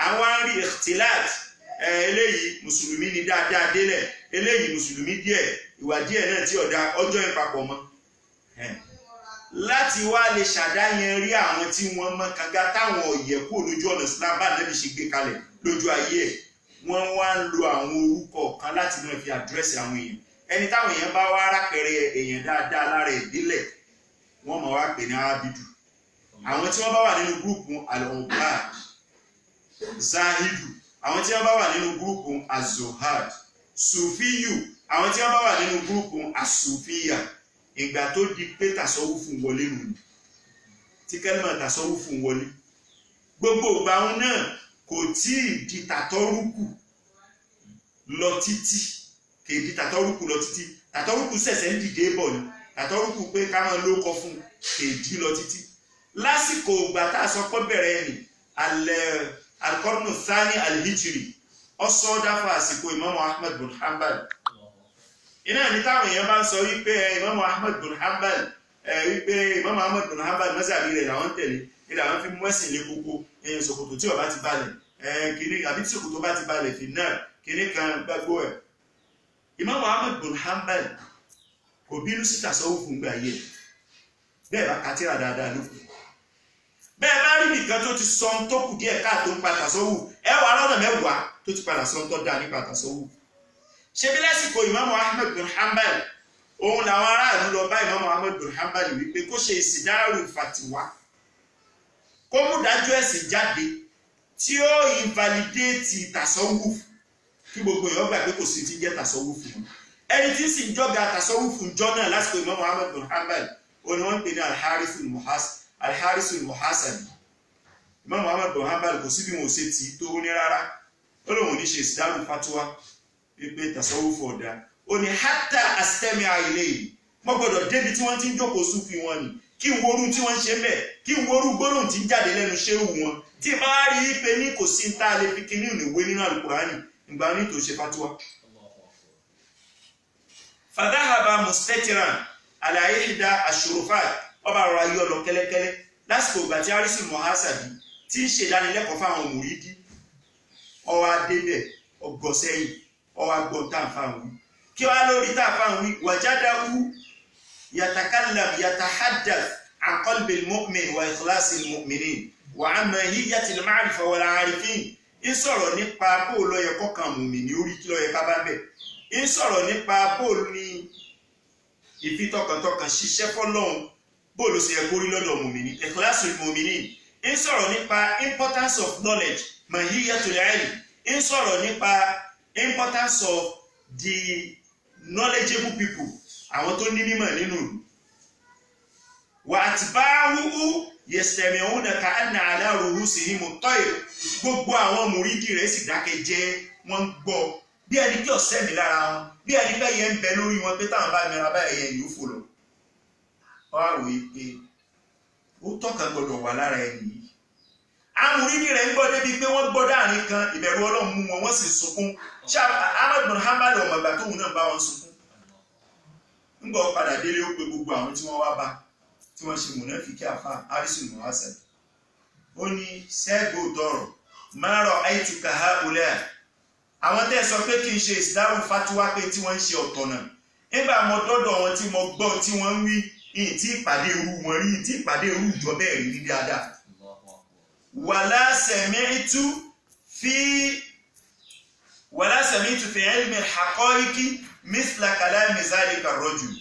àwọn á rí ikhtilat eléyìí mùsùlùmí ni dáadáa délẹ̀ eléyìí mùsùlùmí díẹ̀ ìwà díẹ̀ náà tí ọ̀dà ọjọ́ ìpapọ̀ mọ́ láti wá lè ṣàdáyẹn rí àwọn tí wọ́n mọ́ kanga táwọn ọ̀yẹ̀ kú lójú ọ̀nà Islam bá Ànábì ṣe gbé kalẹ̀ lójú ayé ẹ̀ wọ́n wá ń lo àwọn orúkọ kan láti máa fi àdírẹ́sì àwọn èèyàn ẹni táwọn èèyàn bá wá rápẹ̀rẹ̀ èèyàn dáadáa lára ìdílẹ̀ wọ́n máa wá pè ní abidu àwọn tí wọ́n bá wà nínú gúrùpù alọ́ọ̀bá zahidu àwọn tí wọ́n bá wà nínú gúrùpù azohad sufiyu àwọn tí wọ́n bá wà nínú gúrùpù asufiya ìgbà tó di pé tàṣọ́wù fún wọlé nù tí kẹ́lìmọ̀ tàṣọ́wù fún wọlé gbogbo ìgbà wọn náà kò tí ì di tàtọ́rùkù lọ títí kèdí tàtọ́rùkù lọ títí tàtọ́rùkù ṣẹ̀ṣẹ̀ ń dìde bọ̀ ni tàtọ́rùkù pé ká máa ló kọ fún kèdí lọ títí lásìkò ìgbà tá a sọ pé bẹ̀rẹ̀ ni alqarnu thani alhijri ọsọ dáfà àsìkò Imam Ahmad bin Hanbal iná ní táwọn èèyàn bá ń sọ wípé Imam Ahmad bin Hanbal wípé Imam Ahmad bin Hanbal mọ́sàbí rẹ̀ làwọn tẹ̀lé ilẹ̀ àwọn fi mú ẹ̀sìn lé kókó ṣòkòtò tí ó bá ti balẹ̀ kìíní àbí tí ṣòkòtò bá ti balẹ̀ fi náà kìíní kan gbàgbó ẹ̀ Imam Ahmad bin Hanbal kò bínú sí tàṣọ́wù fún gbà yẹ bẹ́ẹ̀ bá kátìrà dáadáa ló kù bẹ́ẹ̀ bá rí nìkan tó ti sọ tó kù díẹ̀ káàtó ń pa tàṣọ́wù ẹwà lọ́nà mẹ́wàá tó ti padà sọ tó dáa nípa tàṣọ́wù ṣe bí lásìkò Imam Ahmad bin Hanbal òun làwọn aráàlú lọ bá Imam Ahmad bin Hanbal wípé kó ṣe ìsìdáàrù fàtiwá kó mú dájú ẹ̀sìn jáde tí ó invalidate tàṣọ́wù kí gbogbo èèyàn gbà pé kò sí ti jẹ́ tàṣọ́wù fún un ẹni tí sì ń jọ́ga tàṣọ́wù fún jọ́ náà lásìkò Imam Ahmad bin Hanbal òun ni wọ́n ń pè ní alharisul muhasabi Imam Ahmad bin Hanbal kò sí bí wọn ò ṣe tì í tó ní rárá ó lóun ní ṣe ìsìdáàrù fatiwa wípé tàṣọ́wù fún ọ̀dà ó ní hátà àsítẹ́mi àìlè yìí wọ́n gbọ́dọ̀ débi tí wọ́n ti ń jókòó súnfì wọn ni kí n worú tí wọ́n ń ṣe mẹ́ kí n worú gbólóhùn tí ń jáde lẹ́nu ṣéwù wọn tí bá rí i pé ní kò sí ń tá a lè fi kíní ìwé nínú Al-Qur'ani ìgbà ní tó ṣe fatiwa. fadahaba mustatiran ala ihda ashurufat ọba rọra yọ lọ kẹ́lẹ́kẹ́lẹ́ lásìkò ìgbà tí harisul muhasabi tí ń ṣe ìdánilẹ́kọ̀ọ́ fáwọn mùrídí ọwọ́ adébẹ̀ ọgọ́sẹ́yìn ọwọ́ agbọ́n tá à ń fáwọn wí kí wàá lórí tá à ń fáwọn wí wajadahu yatakallam yatahaddath an qalbi al-mu'min wa ikhlasi al-mu'minin wa amma hiyati al-ma'rifa wal 'arifin ń sọ̀rọ̀ nípa bóòlù ọyẹ kọkàn mùmìnì orí kí lọ́yẹ ká bá bẹ̀ ń sọ̀rọ̀ nípa bóòlù ní ìfitọkàntọkàn ṣiṣẹ́ fọ́lọ́hun bóòlù sì yẹ kórí lọ́dọ̀ mùmìnì ikhlasu al-mu'minin ń sọ̀rọ̀ nípa importance of knowledge mahiyatul 'ilm ń sọ̀rọ̀ nípa importance of the knowledgeable people àwọn tó ní mímọ̀ nínú wa atba'uhu yastami'una ka'anna 'ala ru'usihim at-tayr gbogbo àwọn mùrídì rẹ̀ sì dákẹ́ jẹ́ wọ́n gbọ́ bí ẹni tí ọ̀sẹ́ mi lára wọn bí ẹni bẹ́ẹ̀ yẹn ń bẹ lórí wọn pé táwọn bá mìíràn báyìí yẹn yóò fò lọ. wọ́n á wòye pé ó tọ́ka gbọ́dọ̀ wà lára ẹni yìí. àwọn mùrídì rẹ̀ ń gbọ́ débi pé wọ́n gbọ́ dáàrin kan ìbẹ̀rù Ọlọ́run mú wọn wọ́n sì sunkún ṣé Ahmad bin Hanbal ọmọ ìgbà tóun náà bá wọn sunkún. ń gbọ́ padà délé ó pe gbogbo àwọn tí wọ́n wá bá tí wọ́n ṣe mùnáfíkí àfa harisul muhasabi ó ní sẹ́gbó tọrọ márọ̀ àìtùkà ha olẹ́ à àwọn tẹ́ sọ pé kí n ṣe ìsìdáàrù fatiwa pé tí wọ́n ń ṣe ọ̀tọ̀ náà nígbà mo dọ́dọ̀ wọn tí mo gbọ́ tí wọ́n ń wí ìyìn tí ìpàdé irú wọn rí ìyìn tí ìpàdé irú ìjọ bẹ́ẹ̀ rí dáadáa wàlá sami'tu fi ilmi al-haqa'iqi mithla kalami zalika ar-rajul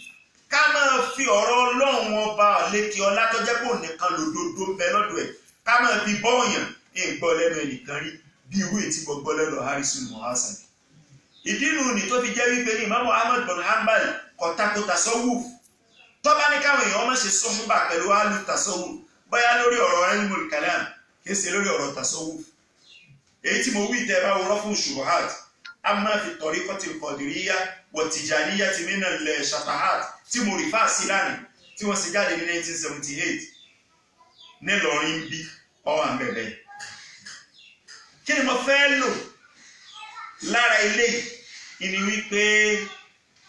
ká máa fi ọ̀rọ̀ Ọlọ́run ọba lékè ọlá tó jẹ́ kó nìkan lòdòdó ń bẹ lọ́dọ̀ ẹ̀ ká máa fi bọ́ọ̀yàn ń gbọ́ lẹ́nu ẹnìkan rí bí irú ètí gbọ́ lẹ́nu harisul muhasabi ìdí nu ni tó fi jẹ́ wípé ní Imam Ahmad bin Hanbal kò tako tasawuf tó bá ní káwọn èèyàn má ṣe suhba pẹ̀lú alu tasawuf bóyá lórí ọ̀rọ̀ ilmul kalam kìí ṣe lórí ọ̀rọ̀ tasawuf èyí tí mo wí tẹ́ bá wọ́n fún shubuhat amma fi tariqati al-qadiriyya wa tijaniyya min al-shatahat tí mo rí fà sí lánàá tí wọ́n sì jáde ní 1978 nílọrin bí ọwọ́ àbẹ̀bẹ̀ kí ni mo fẹ́ lò lára ilé ìní wípé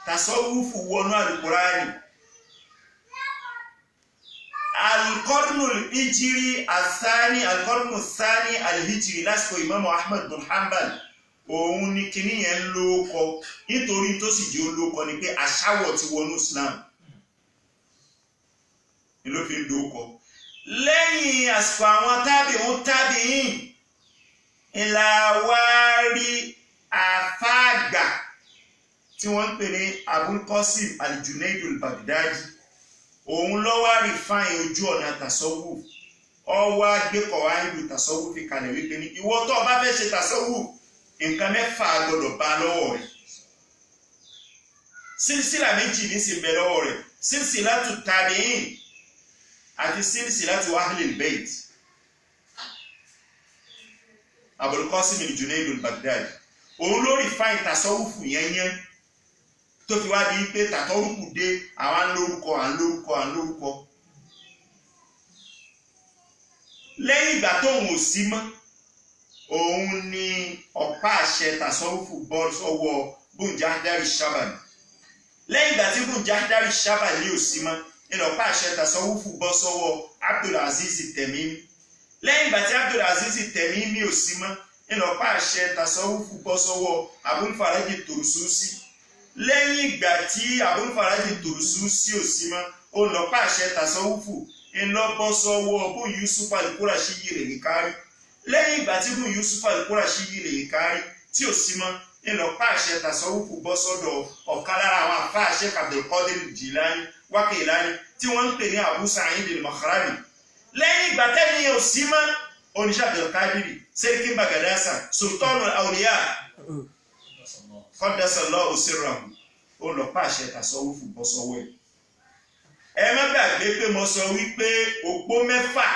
tasawufu wọnú al-Qur'ani al-qarnu al-hijri al-thani al-qarnu al-thani al-hijri lásìkò Imam Ahmad bin Hanbal òun ni kíní yẹn lóókọ nítorí tó sì jẹ́ olóókọ ni pé àṣàwọ̀ ti wọnú Islam ni ló fi ń dóókọ lẹ́yìn àsìkò àwọn tábìín ìlà wá rí àfáàgbà tí wọ́n ń pè ní Abul Qasim al-Junayd al-Baghdadi òun ló wá rí fáìn ojú ọ̀nà tasawuf ọwọ́ agbẹ́kọ̀ọ́ ìlú tasawuf fi kalẹ̀ wípé ní ìwọ tó bá fẹ́ ṣe tasawuf nǹkan mẹ́fà gbọdọ̀ bá lọ́wọ́ rẹ̀ sílsílà méjì ní sí bẹ lọ́wọ́ rẹ̀ sílsílàtu tabi'in àti sílsílàtu ahlil bayt Abul Qasim al-Junayd al-Baghdadi òun ló rí fáìn tasawuf yẹn tó fi wá di pé tàtọ́rùkù dé àwọn lórúkọ lẹ́yìn ìgbà tóun ò sí mọ́ òun ni ọ̀pá àṣẹ tasawufu bọ́ sọ́wọ́ Ibn Jahdari Shabali lẹ́yìn ìgbà tí Ibn Jahdari Shabali ò sí mọ́ nínú ọ̀pá àṣẹ tasawufu bọ́ sọ́wọ́ Abdul Aziz Temimi lẹ́yìn ìgbà tí Abdul Aziz Temimi ò sí mọ́ nínú ọ̀pá àṣẹ tasawufu bọ́ sọ́wọ́ Abul Faraj Tursusi lẹ́yìn ìgbà tí Abul Faraj Tursusi ò sí mọ́ òun lọ́pá àṣẹ tasawufu ńlọ bọ́ sọ́wọ́ Abu Yusuf al-Qurashi yìí rẹ̀ kárí lẹ́yìn ìgbà tí Abu Yusuf al-Qurashi yìí rẹ̀ kárí tí ò sí mọ́ ńlọ́pá àṣẹ tasawufu bọ́ sọ́dọ̀ ọ̀kan lára àwọn àfá àṣẹ Abdul Qadir Jilani Waqilani tí wọ́n ń pè ní Abu Sa'id al-Makhrabi lẹ́yìn ìgbà tẹ́ni ò sí mọ́ oníṣẹ́ Abdul Qadir Sẹ́ríkí Bagadasa Sultanul Awliya Qaddasallahu sirrahu òun lọ́pá àṣẹ tasawufu bọ́ sọ́wọ́ ẹ̀. Ẹ má gbàgbé pé mo sọ wípé òpó mẹ́fà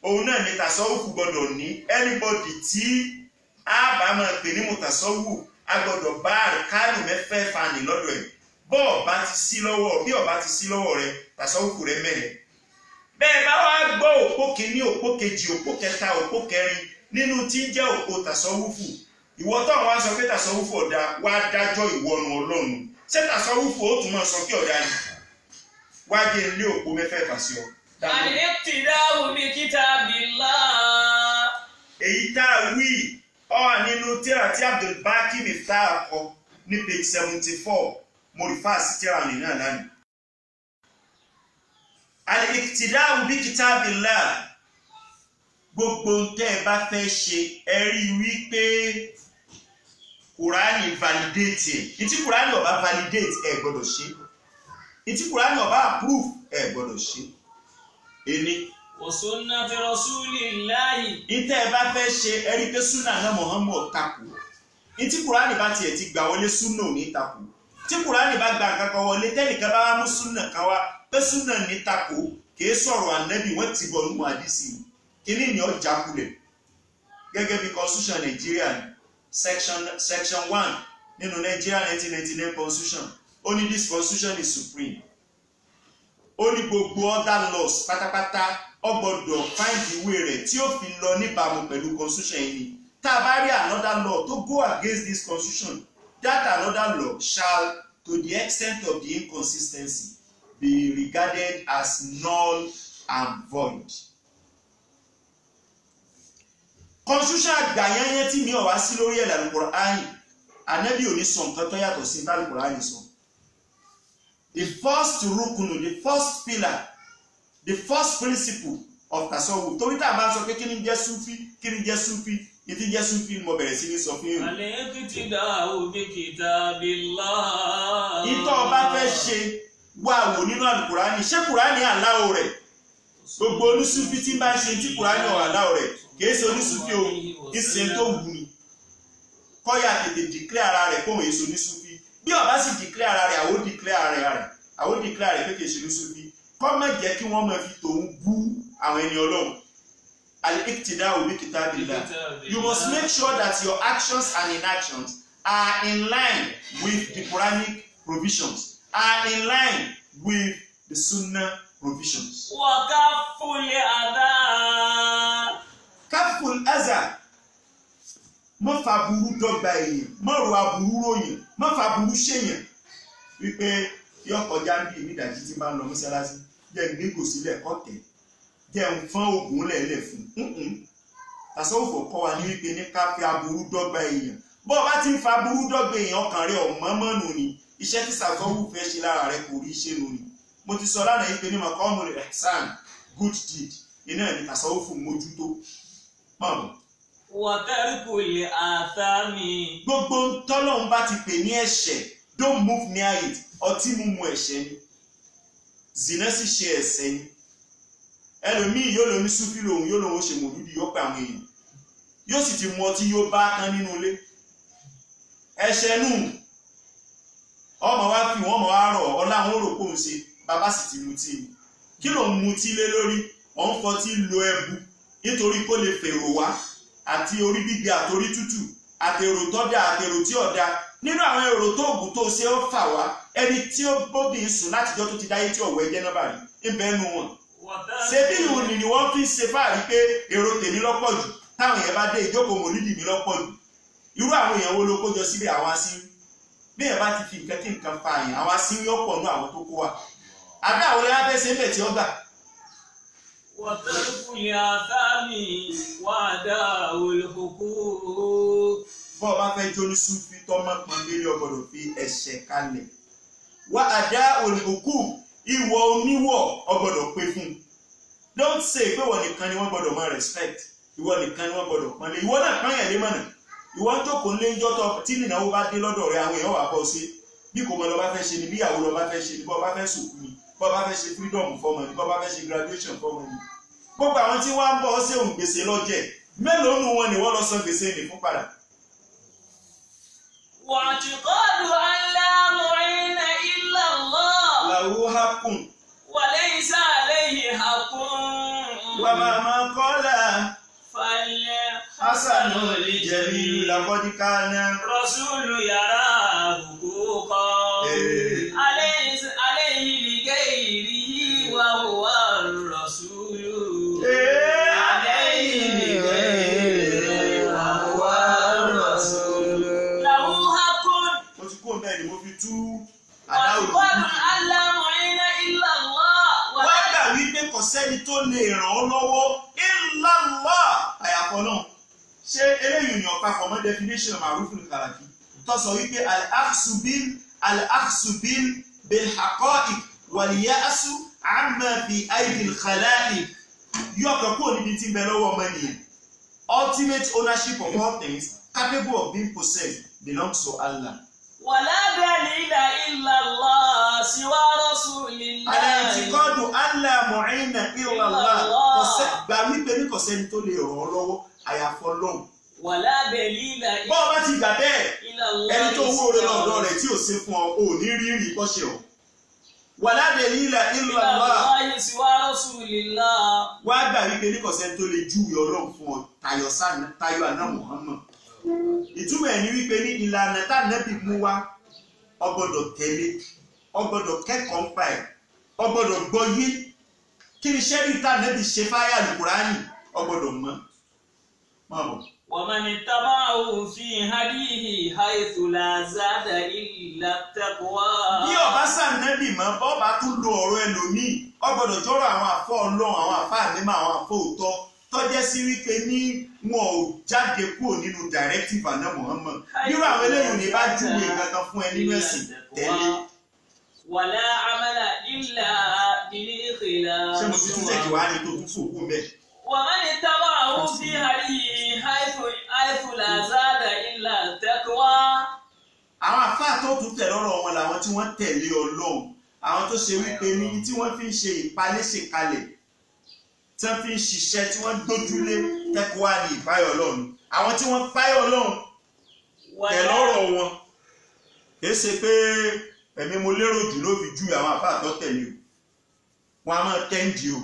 òun náà ni tasawufu gbọdọ̀ ní anybody tí a bá máa pè ní mutasawwuf a gbọdọ̀ bá àrùkánù mẹ́fẹ̀ẹ̀fà ní lọ́dọ̀ ẹ̀ bí ọba ti sí lọ́wọ́ rẹ̀ tasawufu rẹ̀ mẹ́rẹ̀. Bẹ́ẹ̀ bá wá gbọ́ òpó kìíní òpó kejì òpó kẹta òpó kẹrin nínú tí ń jẹ́ òpó tasawufu ìwọ tó àwọn sọ pé tasawufu ọ̀dà wá dájọ́ ìwọ̀nù Ọlọ́run ṣé tasawufu ó tún máa sọ pé ọ̀dà ni wájú ilé òpó mẹ́fẹ̀ẹ̀fà sí ọ. al-iqtida'u bi kitabillah. èyí tá a wí ọ nínú tíra tí Abdul Baqi Miftah kọ ní page 74 mo rí fáàsì tíra nínú náà lánàá. al-iqtida'u bi kitabillah gbogbo tẹ́ ẹ bá fẹ́ ṣe ẹ rí wípé Kùránì validate ẹ̀ ìtí Kùránì ọba validate ẹ gbọ́dọ̀ ṣe ìtí Kùránì ọba approve ẹ gbọ́dọ̀ ṣe ẹni. wa sunnati rasulillahi. ìtẹ́ ẹ bá fẹ́ ṣe ẹ rí pé súnà náà Muhammad takò ìtí Kùránì bá tiẹ̀ ti gbà wọlé súnà ò ní takò tí Kùránì bá gba nǹkan kan wọlé tẹ́nìkan bá wá mú súnà kan wá pé súnà ní takò kìí sọ̀rọ̀ ànábì wọ́n ti bọ̀ nínú àdìsí kíní ni ó jákulẹ̀ gẹ́gẹ́ bí constitution Nigeria section 1 nínú Nigeria 1999 constitution ó ní this constitution is supreme ó ní gbogbo other laws pátápátá ó gbọ́dọ̀ find the way rẹ̀ tí ó fi lọ níbàámu pẹ̀lú constitution yìí tá a bá rí another law to go against this constitution that another law shall to the extent of the inconsistency be regarded as null and void. Constitution àgbàyányán tí mi ò wá sí lórí ẹ̀ l'Al-Qur'ani ànábì ò ní sọ nǹkan tó yàtọ̀ sí l'Al-Qur'ani sọ. The first rukunu, the first pillar, the first principle of tasawuf torí tá a bá sọ pé kí ni jẹ́ Sufi ìtí jẹ́ Sufi mo bẹ̀rẹ̀ sí ní sọ fún yín. al-iqtida'u bi kitabillah. ìtọ́ ọba fẹ́ ṣe wà wò nínú Al-Qur'ani ṣé Qur'ani aláwọ̀ rẹ̀ gbogbo onísúfí tí bá ń ṣe tí Qur'ani ọ̀ aláwọ̀ rẹ̀ kìí ṣe onísúfí o ìsìn tó wù ní kọ́yà tètè declare ara rẹ̀ kóhun èso ní Sufi bí ó bá sì declare ara rẹ̀ àwọn declare rẹ̀ pé kì í ṣe ní Sufi kọ́ má jẹ́ kí wọ́n máa fi tòun bú àwọn ẹni Ọlọ́run. Al-iqtida'u bi kitabillah. You must make sure that your actions and inactions are in line with the Quranic provisions, are in line with the Sunnah provisions. Wa kaful adha. Kaful adha. Má fa burú dọ́gba èèyàn, má ro aburú ròyìn, má fa burú ṣèyàn. Wípé yóò kọjá ń bí èmi ìdájí tí máa ń lọ mọ́sálásí, jẹ́ ń gbé kò sílẹ̀ kọ́tẹ̀, jẹ́ ń fọ́n oògùn lẹ̀lẹ̀ fún. Tasawufu kọ́ wa ní wípé ní ká fi aburú dọ́gba èèyàn. Bó o bá ti ń fa aburú dọ́gba èèyàn ọkàn rẹ̀ ọ̀mọ́mọ́nù ni, iṣẹ́ tí tasawufu fẹ́ ṣe lára rẹ̀ kò rí iṣẹ́ nù ni. Mo ti sọ lánàá wípé ní maqamul ihsan, good deed, iná ní tasawufu mójútó. Mọ̀ Wa tarkul athami. gbogbo tọ́lọ́run bá ti pè ní ẹ̀ṣẹ̀, don't move near it. Ọtí mímu ẹ̀ṣẹ̀ ni, zina sì ṣe ẹ̀ṣẹ̀ ni. Ẹlòmíì yóò lò ní Sufi lòun yóò lòun ṣe mòlúdi yóò pa àwọn èèyàn, yóò sì ti mu ọtí yóò bá tán nínú ilé. Ẹ̀ṣẹ̀ nù ọmọ wa fi wọn mọ wa rọ ọlá àwọn òròpó ń ṣe bàbá sì ti mutí ni. Kí ló ń mutí lé lórí? Wọ́n fọtí lo ẹbu nítorí kó lè fèrò wá àti orí gbígbé àtorí tútù àtèrò tọ́dà àtèrò tí ọ̀dà. Nínú àwọn èrò tó ògùn tó ṣe ó fà wá ẹni tí ó bóbi ń sùn látijọ́ tó ti dáyé tí ọ̀wọ́ ẹjẹ́ náà bà rí ibẹ̀ nu wọn. Ṣé bí ìhùn ni wọ́n fi ń ṣe fáàrí pé èrò tèmi lọ́pọ̀ jù táwọn èèyàn bá dé ìjókòó mòlídìí mi lọ́pọ̀ jù. Irú àwọn èèyàn wo ló kójọ síbi àwọn asínú? Bí èèyàn bá ti fi nǹkan kí nǹkan fa àyàn àwọn asínú yóò pọ̀ nú àwọn tó kó wa. Àbí àwọn olè wá fẹ́ ṣe ń bẹ̀ tí ó gbà. Wa tarkul athami wa ada'ul huquq. Bọ́ ọ bá fẹ́ jó ní Sufi tọ́mọ́ pọn lórí ọgbọ́dọ̀ fi ẹ̀ṣẹ̀ kalẹ̀. Wa ada'ul huquq, ìwọ oníwọ̀ ọgbọ́dọ̀ pé fún. Don't say pé wọ́n nìkan ni wọ́n gbọ́dọ̀ máa respect, ìwọ nìkan ni wọ́n gbọ́dọ̀ pọ́nlé, ìwọ náà pọ́n yẹn lé mọ̀nà. Ìwọ ń jókòó lé ńjọ́ tó tí nìyàwó bá dé lọ́dọ̀ rẹ̀ àwọn èèyàn wà bọ́ sí. Bí kò mọ lọ bá fẹ́ ṣe ni, bí ìyàwó lọ bá fẹ́ ṣe ni, bọ́ bá fẹ́ sòkú ni, bọ́ bá fẹ́ ṣe freedom fọ́mọ ni, bọ́ bá fẹ́ ṣe graduation fọ́mọ ni. Gbogbo àwọn tí wọ́n ń bọ̀ ṣe òun gbèsè lọ́jẹ̀, mélòó nù wọn ni wọ́n lọ san gbèsè nì fún padà. واعتقاد أن لا معين إلا الله Lahu haqqun وليس عليه حق wa ma qala فالحسن الجميل لقد كان رسول يرى حقوقا عليه لغيره وهو الرسول عليه لغيره وهو الرسول له حق mo ti kó bẹ́ẹ̀ ni mo fi tú واعتقاد أن لا معين إلا الله wá gbà wípé kò sẹ́ni tó lè ràn ọ́ lọ́wọ́ illa Allah àyàfọ́ náà. Ṣé eléyìí ni ọ̀pápọ̀ mọ́ definition Ma'ruf al-Karachi tó sọ wípé al-akhsu bil haqa'iq wal ya'su amma fi aidi al-khala'iq. Yóò kàn kúrò níbi tí ń bẹ lọ́wọ́ ọmọ ènìyàn. Ultimate ownership of all things capable of being possessed belongs to Allah. ولا دليل إلا الله سوى رسول الله. Al-i'tiqadu an la mu'ina illa Allah. Gbà wípé ní kò sẹ́ni tó lè ràn ọ́ lọ́wọ́ àyàfọ́ lọ́hùn. ولا دليل Bọ́ ọ bá ti gbà bẹ́ẹ̀, إلا الله ẹni tó wó oore lọ́dọ̀ rẹ̀ tí ò ṣe fún ọ, ò ní rí rí kọ́ṣẹ́ ọ. Wala dalila illa Allah. الله سوى رسول الله. Wá gbà wípé ní kò sẹ́ni tó lè júwe Ọlọ́run fún ọ tayọ àná Muhammad. Ìtumọ̀ ẹ̀ ní wípé ní ìlànà tá Nábì mú wá ọ gbọ́dọ̀ tẹ̀lé, ọ gbọ́dọ̀ kẹ́kọ̀ọ́ ń pa ẹ̀, ọ gbọ́dọ̀ gbọ́yé. Kí ni ṣẹ́rí tá Nábì ṣe fáyà Al-Qur'ani ọ gbọ́dọ̀ mọ̀. Máa bọ̀. ومن اتبعه في هديه حيث لا زاد إلا التقوى. Bí ọba sànẹ́bì mọ́ bọ́ọ̀bá tún lo ọ̀rọ̀ ẹlòmíì ọ gbọ́dọ̀ jọ́rọ̀ àwọn àfọ́ Ọlọ́run àwọn àfọ́ àmìmọ́ àwọn àfọ́ òótọ́ tọ́jẹ́ sí wípé ní wọn ò jáde kúrò nínú directive àná Muhammad. Nírú àwọn eléyìí ní bá júwe kankan fún ẹ nínú ẹ̀sìn tẹ́lẹ̀. ولا عمل إلا بالإخلاص. Ṣé mo ti tún tẹ̀kí wá ní tó tún fòkú mẹ́? ومن اتبعه في هديه حيث لا زاد إلا التقوى. Àwọn àfáà tó tún tẹ̀ lọ́rọ̀ wọn làwọn tí wọ́n tẹ̀lé Ọlọ́run, àwọn tó ṣe wípé ní tí wọ́n fi ń ṣe ìpalẹ́ṣe kalẹ̀, tí wọ́n fi ń ṣiṣẹ́ tí wọ́n gbójúlé tẹ́kọ̀ọ́ ní ìpáyọ̀ Ọlọ́run, àwọn tí wọ́n páyọ̀ Ọlọ́run. tẹ̀lọ́rọ̀ wọn kìí ṣe pé ẹ̀mí mo lérò jù ló fi ju àwọn àfáà tó tẹ̀lé o wọn a máa tẹ́ǹdì o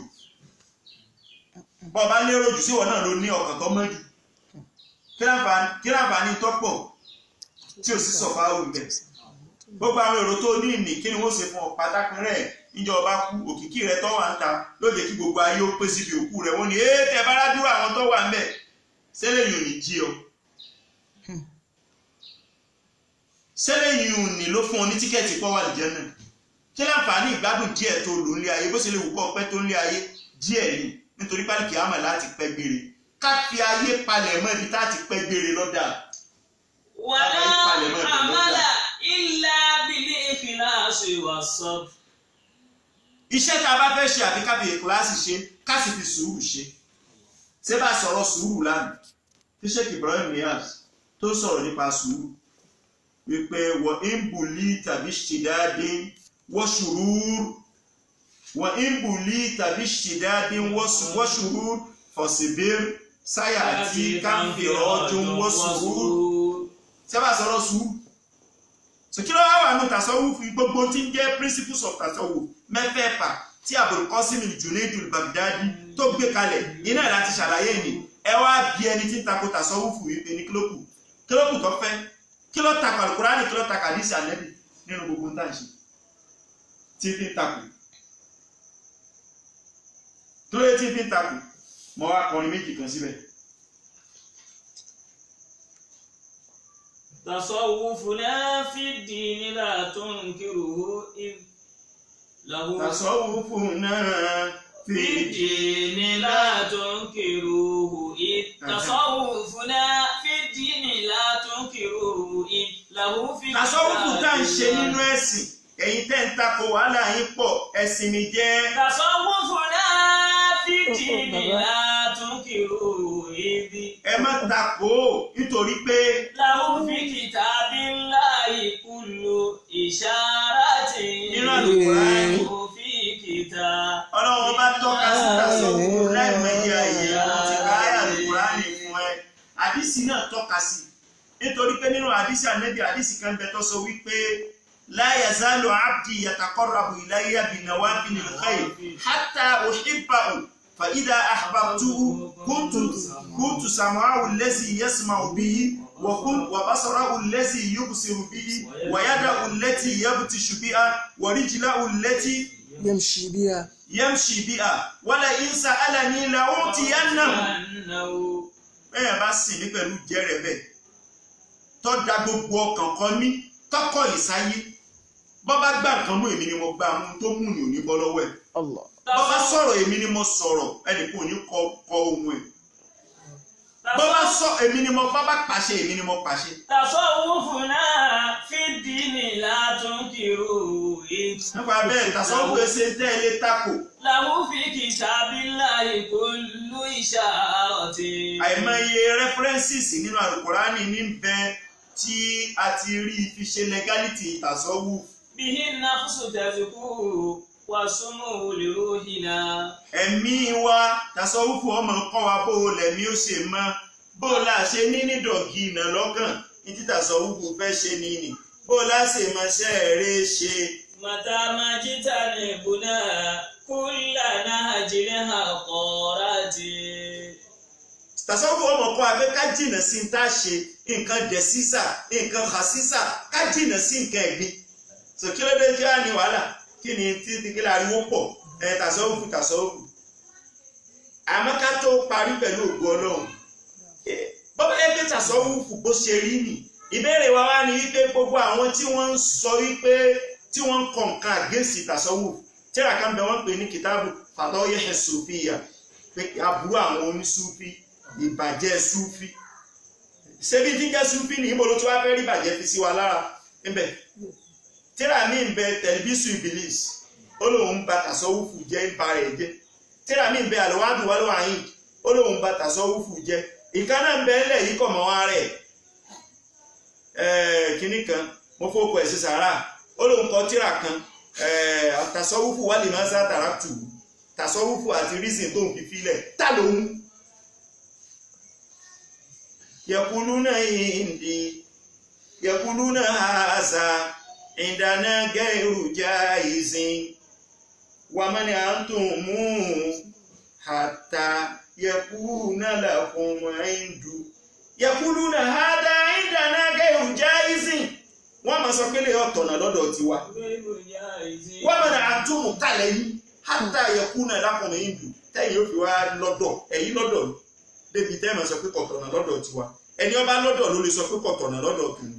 bọ́ bá lérò jù síwọ náà ló ní ọkàn tó mọ́ jù kí láǹfààní tó pọ̀ tí ò sí sọ̀fà òǹbẹ̀ gbogbo àwọn èrò tó ní ìní kí ni wọ́n ṣe fún ọ pátákì rẹ̀ níjọba kú òkìkí rẹ̀ tó wà ń ta ló jẹ́ kí gbogbo ayé ó pé síbi òkú rẹ̀ wọ́n ní tẹ bá dádúró àwọn tó wà ń bẹ̀ sẹ́lẹ̀yìn ò ní jí ọ sẹ́lẹ̀yìn ò ní ló fún ọ ní tíkẹ́ẹ̀tì pọ́ wà lìjẹ́ náà kí láǹfààní ìgbádùn díẹ̀ tó lò nílé ayé bó ṣe lè wù kọ́ pẹ́ tó nílé ayé díẹ̀ ni nítorí pálíkì àmọ̀ láti pẹ́ gbére ká fi ayé palẹ̀ mọ́ ibi tá ti pẹ́ gbére lọ́dà wàlá àmàlà ìlà bìlì ìfìlàsì wàsọ́b. iṣẹ́ tá a bá fẹ́ ṣe àfi ká fi ìkíláàsì ṣe ká sì fi sùúrù ṣe ṣé bá sọ̀rọ̀ sùúrù lánàá tí Sheikh Ibrahim Niyas tó sọ̀rọ̀ nípa sùúrù wípé wọ́n ń bùlí tàbí ṣìdáadé wọ́n ń bùlí tàbí ṣìdáadé wọ́ṣùrú fọ̀sibir sáyà àti káńfì ọdún wọ́ṣùrú ṣé bá sọ̀rọ̀ sùúrù so kí ló wà nù tasawuf gbogbo tí ń jẹ́ principles of tasawuf mẹ́fẹ̀ẹ̀fà tí Abul Qasim al-Junayd al-Baghdadi tó gbé kalẹ̀ iná láti ṣàlàyé ni ẹ wá bí ẹni tí ń tako tasawuf wípé ní kílókù tó fẹ́ kí ló tako Al-Qur'ani kí ló tako àdìsí Ànábì nínú gbogbo nǹkan ṣe tí fi ń tako kí ló yẹ tí fi ń tako mọ́ wá kọrin méjì kan síbẹ̀. تصوفنا في الدين لا تنكره إذ له تصوفنا في الدين لا تنكره إذ تصوفنا في الدين لا تنكره إذ له في tasawufu tá ń ṣe nínú ẹ̀sìn ẹ̀yin tẹ́ ń tako wàhálà yín pọ̀ ẹ̀sìn mi jẹ́. تصوفنا في الدين لا تنكره إذ ẹ má tako nítorí pé. له في كتاب الله كل إشارة nínú Al-Qur'ani في كتاب ọlọ́run bá tọ́ka sí tasawufu láìmọye àyè àwọn ti ká àyà Al-Qur'ani fún ẹ àdìsí náà tọ́ka sí nítorí pé nínú àdìsí Ànábì àdìsí kan bẹ tó sọ wípé la yazalu abdi yataqarrabu ilayya binawafilil khayr hatta uhibbahu فإذا أحببته كنت سمعه الذي يسمع به وبصره الذي يبصر به ويده التي يبطش بها ورجله التي يمشي بها ولئن سألني لأعطينه bẹ́ẹ̀ bá sìn mí pẹ̀lú jẹ́rẹ̀ bẹ́ẹ̀ tó da gbogbo ọkàn kan ní tọkọ ìsáyé bọ́ bá gbà nǹkan mú èmi ni mo gbà mú tó mú ní òní bọ́ lọ́wọ́ ẹ̀ bọ́ bá sọ̀rọ̀ èmi ni mo sọ̀rọ̀ ẹnì kò ní kọ ohun ẹ̀ bọ́ bá sọ èmi ni mo bá pàṣẹ èmi ni mo pàṣẹ. تصوفنا في الدين لا تنكره إذ nípa bẹ́ẹ̀ tasawufu ẹsẹ̀ tẹ́ ẹ lé tako. له في كتاب الله كل إشارة. àìmọye references nínú Al-Qur'ani ní bẹ́ẹ̀ tí a ti rí fi ṣe legality tasawufu. به النفس تزكو وسمو لروحنا. ẹ̀mí wa tasawufu ọmọ kọ́ wa bó o lẹ̀mí ó ṣe mọ́ bó o la ṣe ní nídọ̀gì iná lọ́gàn ní tí tasawufu fẹ́ ṣe nìyí bó o la ṣe máa ṣe eré ṣe. متى ما جتنبنا كل نهج الحقارات. tasawufu ọmọ kọ́ abẹ́ ká jìnà sí ní tá a ṣe nǹkan dẹ̀ sísà nǹkan hà sísà ká jìnà sí nǹkan ẹ̀gbin. sọ kí ló dé kí wàá ní wàhálà kí ni títí kí láriwo pọ̀ tasawufu àmọ́ ká tó parí pẹ̀lú ògo Ọlọ́run bọ́bá ẹgbẹ́ tasawufu bó ṣe rí nì ìbéèrè wa wá ní wípé gbogbo àwọn tí wọ́n ń sọ wípé tí wọ́n ń kọ nǹkan àgẹ́sì tasawufu tíra kan bẹ wọ́n pè ní kìtàbù fàtọ́yẹ̀ sùfìyà pé aburú àwọn onísúfì ìbàjẹ́ súfì ṣebí tí ń jẹ́ súfì ní ìbò ló tí wàá fẹ́ rí ìbàjẹ́ fi sí wa lára níbẹ̀ tíra mi ń bẹ tẹlifíṣù Ìbílísì ó lóun ba tasawufu jẹ́ ń ba rẹ̀ jẹ́ tíra mi ń bẹ àlùwádùn wálé wàyín ó lóun ba tasawufu jẹ́ ìkan náà ń bẹ ńlẹ̀ yìí kọ̀ mọ́ wá rẹ̀ kínní kan mo fowópọ̀ ẹ̀ sí sàrà ó lóun kọ tíra kan tasawufu wà lè máa sá tàràtù tasawufu àti rísìn tó ń fi filẹ̀ tá lòun yẹkulú náà indi يقولون هذا عندنا غير جائز ومن أنتم حتى يكون لكم عند يقولون هذا عندنا غير جائز wọ́n máa sọ pé lè ọ̀tọ̀nà lọ́dọ̀ tiwa wọ́n máa àtúmù kálẹ̀ yìí hátà yẹkúnà lákùnrin ìlú tẹ́yìn yóò fi wá lọ́dọ̀ ẹ̀yìn lọ́dọ̀ débi tẹ́ máa sọ pé kọ̀tọ̀nà lọ́dọ̀ tiwa ẹni ọba lọ́dọ̀ ló lè sọ pé kọ̀tọ̀nà lọ́dọ̀ tòun.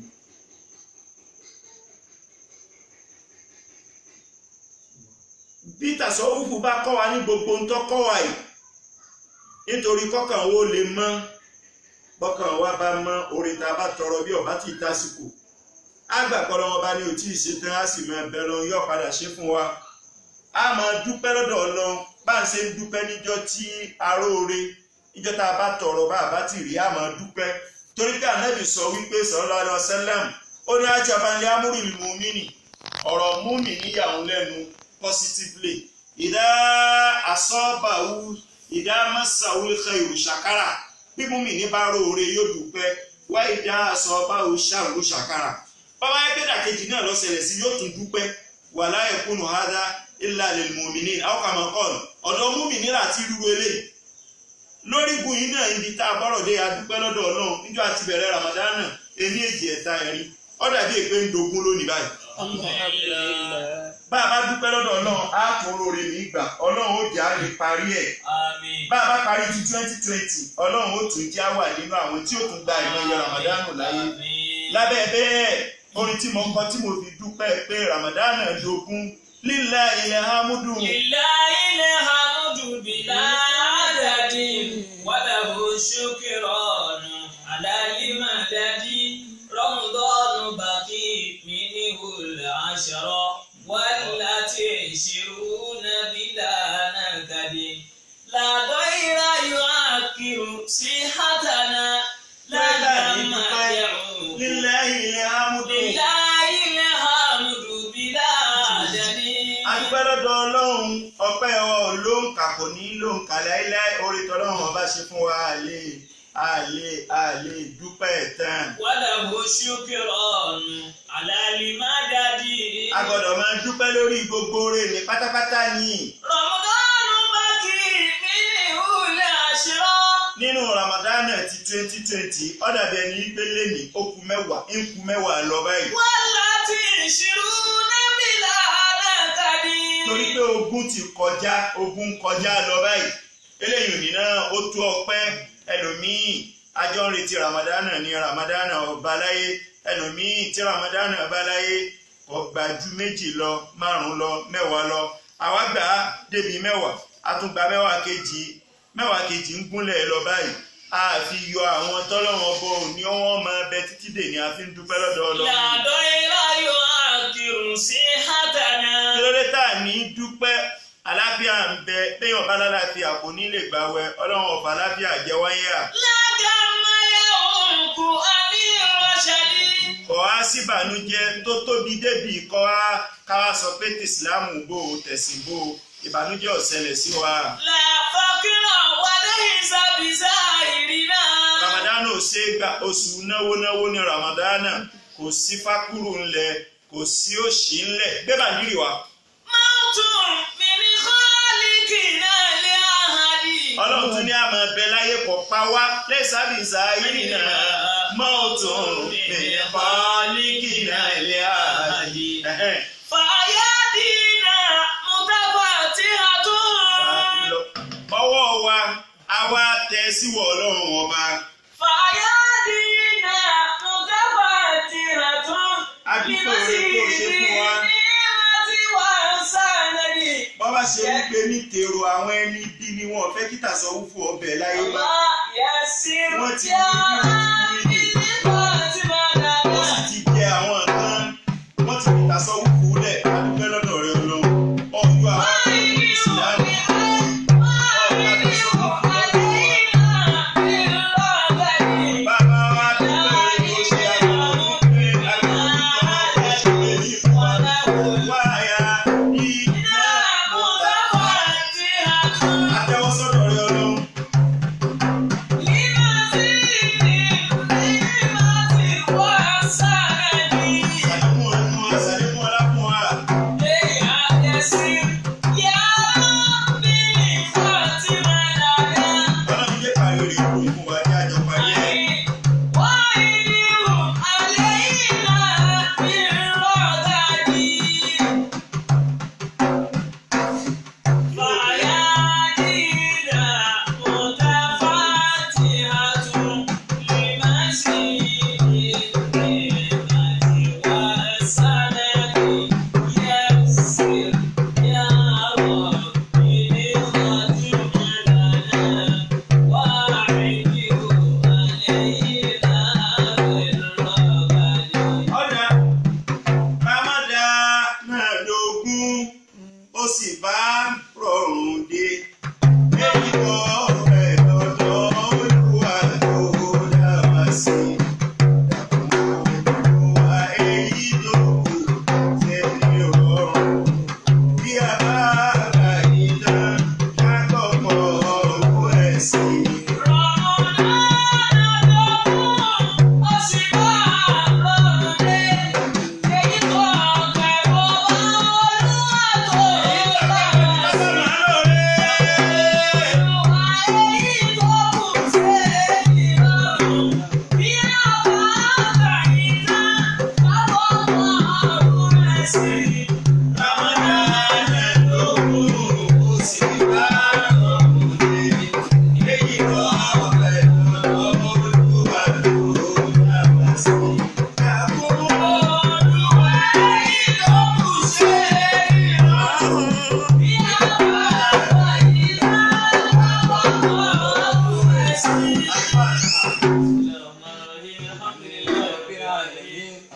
bí tàṣọ́wùfù bá kọ́ wa ní gbogbo ń tọ́ kọ́ wa yìí nítorí kọ́kàn wo lè mọ́ bọ́kàn wa bá mọ́ orin tá a bá tọrọ bí ọba tí ì tásìkò agbàgbọ́ lọ́wọ́ bá ní o tí ì ṣe tán á sì máa bẹ lọ yọ padà ṣe fún wa a máa dúpẹ́ lọ́dọ̀ Ọlọ́run bá ń ṣe ń dúpẹ́ níjọ́ tí aróore níjọ́ tá a bá tọrọ bá a bá ti rí a máa dúpẹ́ torí pé Ànábì sọ wípé sallallahu alaihi wasallam ó ní ajaban amril mu'mini ọ̀rọ̀ múmi níyàwó lẹ́nu positively ìdá asọ́bàwù ìdá masawul khairu shakara bí múmi ní bá róore yóò dúpẹ́ wá ìdá asọ́bàwù sharru shakara bàbá ẹgbẹ́ dàkejì náà lọ ṣẹlẹ̀ sí yóò tún dúpẹ́ wala yakunu hadha illa lil mu'minin aw kama qala ọ̀dọ̀ múmìnì láti rúru eléyìí lórí gun yìí náà ibi tá a bọ́rọ̀ dé adúpẹ́ lọ́dọ̀ Ọlọ́run níjọ́ àti bẹ̀rẹ̀ Ramadan ení èjì ẹ̀ta ẹ̀rin ọ̀dà bíi èpè ń dogun lónìí báyìí. bá a bá dúpẹ́ lọ́dọ̀ Ọlọ́run á tún lóore ní ìgbà Ọlọ́run ó jà á lè parí ẹ̀. bá a bá parí ti 2020 Ọlọ́run ó tún já wà nínú àwọn tí ó tún gba ìmọ̀ye Ramadan láyé. lábẹ́ bẹ́ẹ̀ orin tí mo kọ tí mo fi dúpẹ́ pé Ramadan dogun lillahi alhamdu. lillahi alhamdu bila adadin wa lahu shukran ala limadadi Ramadan baqi minhu al-ashra wallati yashiruna bila nakadi la ghayra yu'akkiru sihatana la dama'u lillahi alhamdu. Agbẹ́lọ́dọ̀ Ọlọ́run ọpẹ́ wa ò ló ń kà kò ní ló ń kà láíláí orí tọ́lọ́run ọba ṣe fún wa àlè dúpẹ́ tán. wàdà bó ṣúkìrọ̀nù àlàlì má dádì. a gbọ́dọ̀ máa dúpẹ́ lórí gbogbo rẹ̀ ní pátápátá ni. Ramadan baqi minhu al-ashra. nínú Ramadan ti 2020 ó dàbí ẹni pé lẹ́nìí ó kù mẹ́wàá ń kù mẹ́wàá lọ báyìí. wallati yashiruna bila nakadi. torí pé ogun ti kọjá ogun kọjá lọ báyìí eléyìí òní náà ó tó ọpẹ́ ẹlòmíì àjọ ń retí Ramadan ní Ramadan ọba láyé ẹlòmíì tí Ramadan ọba láyé kò gbà ju méjì lọ márùn lọ mẹ́wàá lọ àwa gbà á débi mẹ́wàá àtúngbà mẹ́wàá kejì ń gúnlẹ̀ lọ báyìí a fi yọ àwọn tọ́lọ́wọ́n bọ̀ ní wọ́n máa bẹ títí dè ní a fi ń dúpẹ́ lọ́dọ̀ Ọlọ́run. yàtọ̀ ìráyọ̀ àkìrù sí hátànà. kí ló dé tá à ní dúpẹ́ àlàáfíà ń bẹ téèyàn bá lálàáfíà kò ní lè gbààwẹ̀ Ọlọ́run ọ̀fà àlàáfíà jẹ́ wáyé à. lágàmáyà òǹkù àní ìrọ̀ṣẹ́lí. kọ́ á síbànújẹ́ tó tóbi débi kọ́ á káwá sọ pé tìsílámù bò ó tẹ̀sìn bò ó ìbànújẹ́ ò ṣẹlẹ̀ sí wa. làfọkìrọ̀ wọlé ìsàbìsà ìrìnà. Ramadan ò ṣe é gbà oṣù náwó ní Ramadan kò sí fákúrò ńlẹ̀ kò sí òṣì ńlẹ̀ gbé bàndírì wa. mọ́tún mi ní kọ́ọ̀lìkì náà lé àhàdì. Ọlọ́run tún ní àmọ́ ẹbẹ̀ láyé kọ̀ pa wá lẹ́sàbìsà ìrìnà mọ́tún mi ní kọ́ọ̀lìkì náà lé àhàdì. fàyàdínà mùtàfà tí a tún. ọwọ́ wa a wá tẹ síwọ̀ Ọlọ́run ọba. fàyàdínà mùtàfà tí a tún. adúgbò rẹ tó ṣe fún wa. bọ́bá ṣe wípé ní tèrò àwọn ẹni bí ni wọ́n fẹ́ kí tàṣọ́wùfù ọbẹ̀ láyé bá. wọ́n ti ní wọ́n sì ti jẹ àwọn nǹkan wọ́n ti fi tàṣọ́wùfù lẹ̀ adúgbò lọ́dọ̀ rẹ Ọlọ́run ọjọ́ àwọn ọmọ ìsìlámù.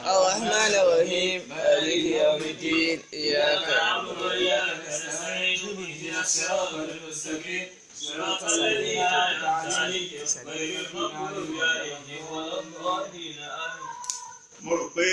الرحمن الرحيم مالك يوم الدين إياك نعبد وإياك نستعين اهدنا الصراط المستقيم صراط الذين أنعمت عليهم غير المغضوب عليهم ولا الضالين آمين. mo rò pé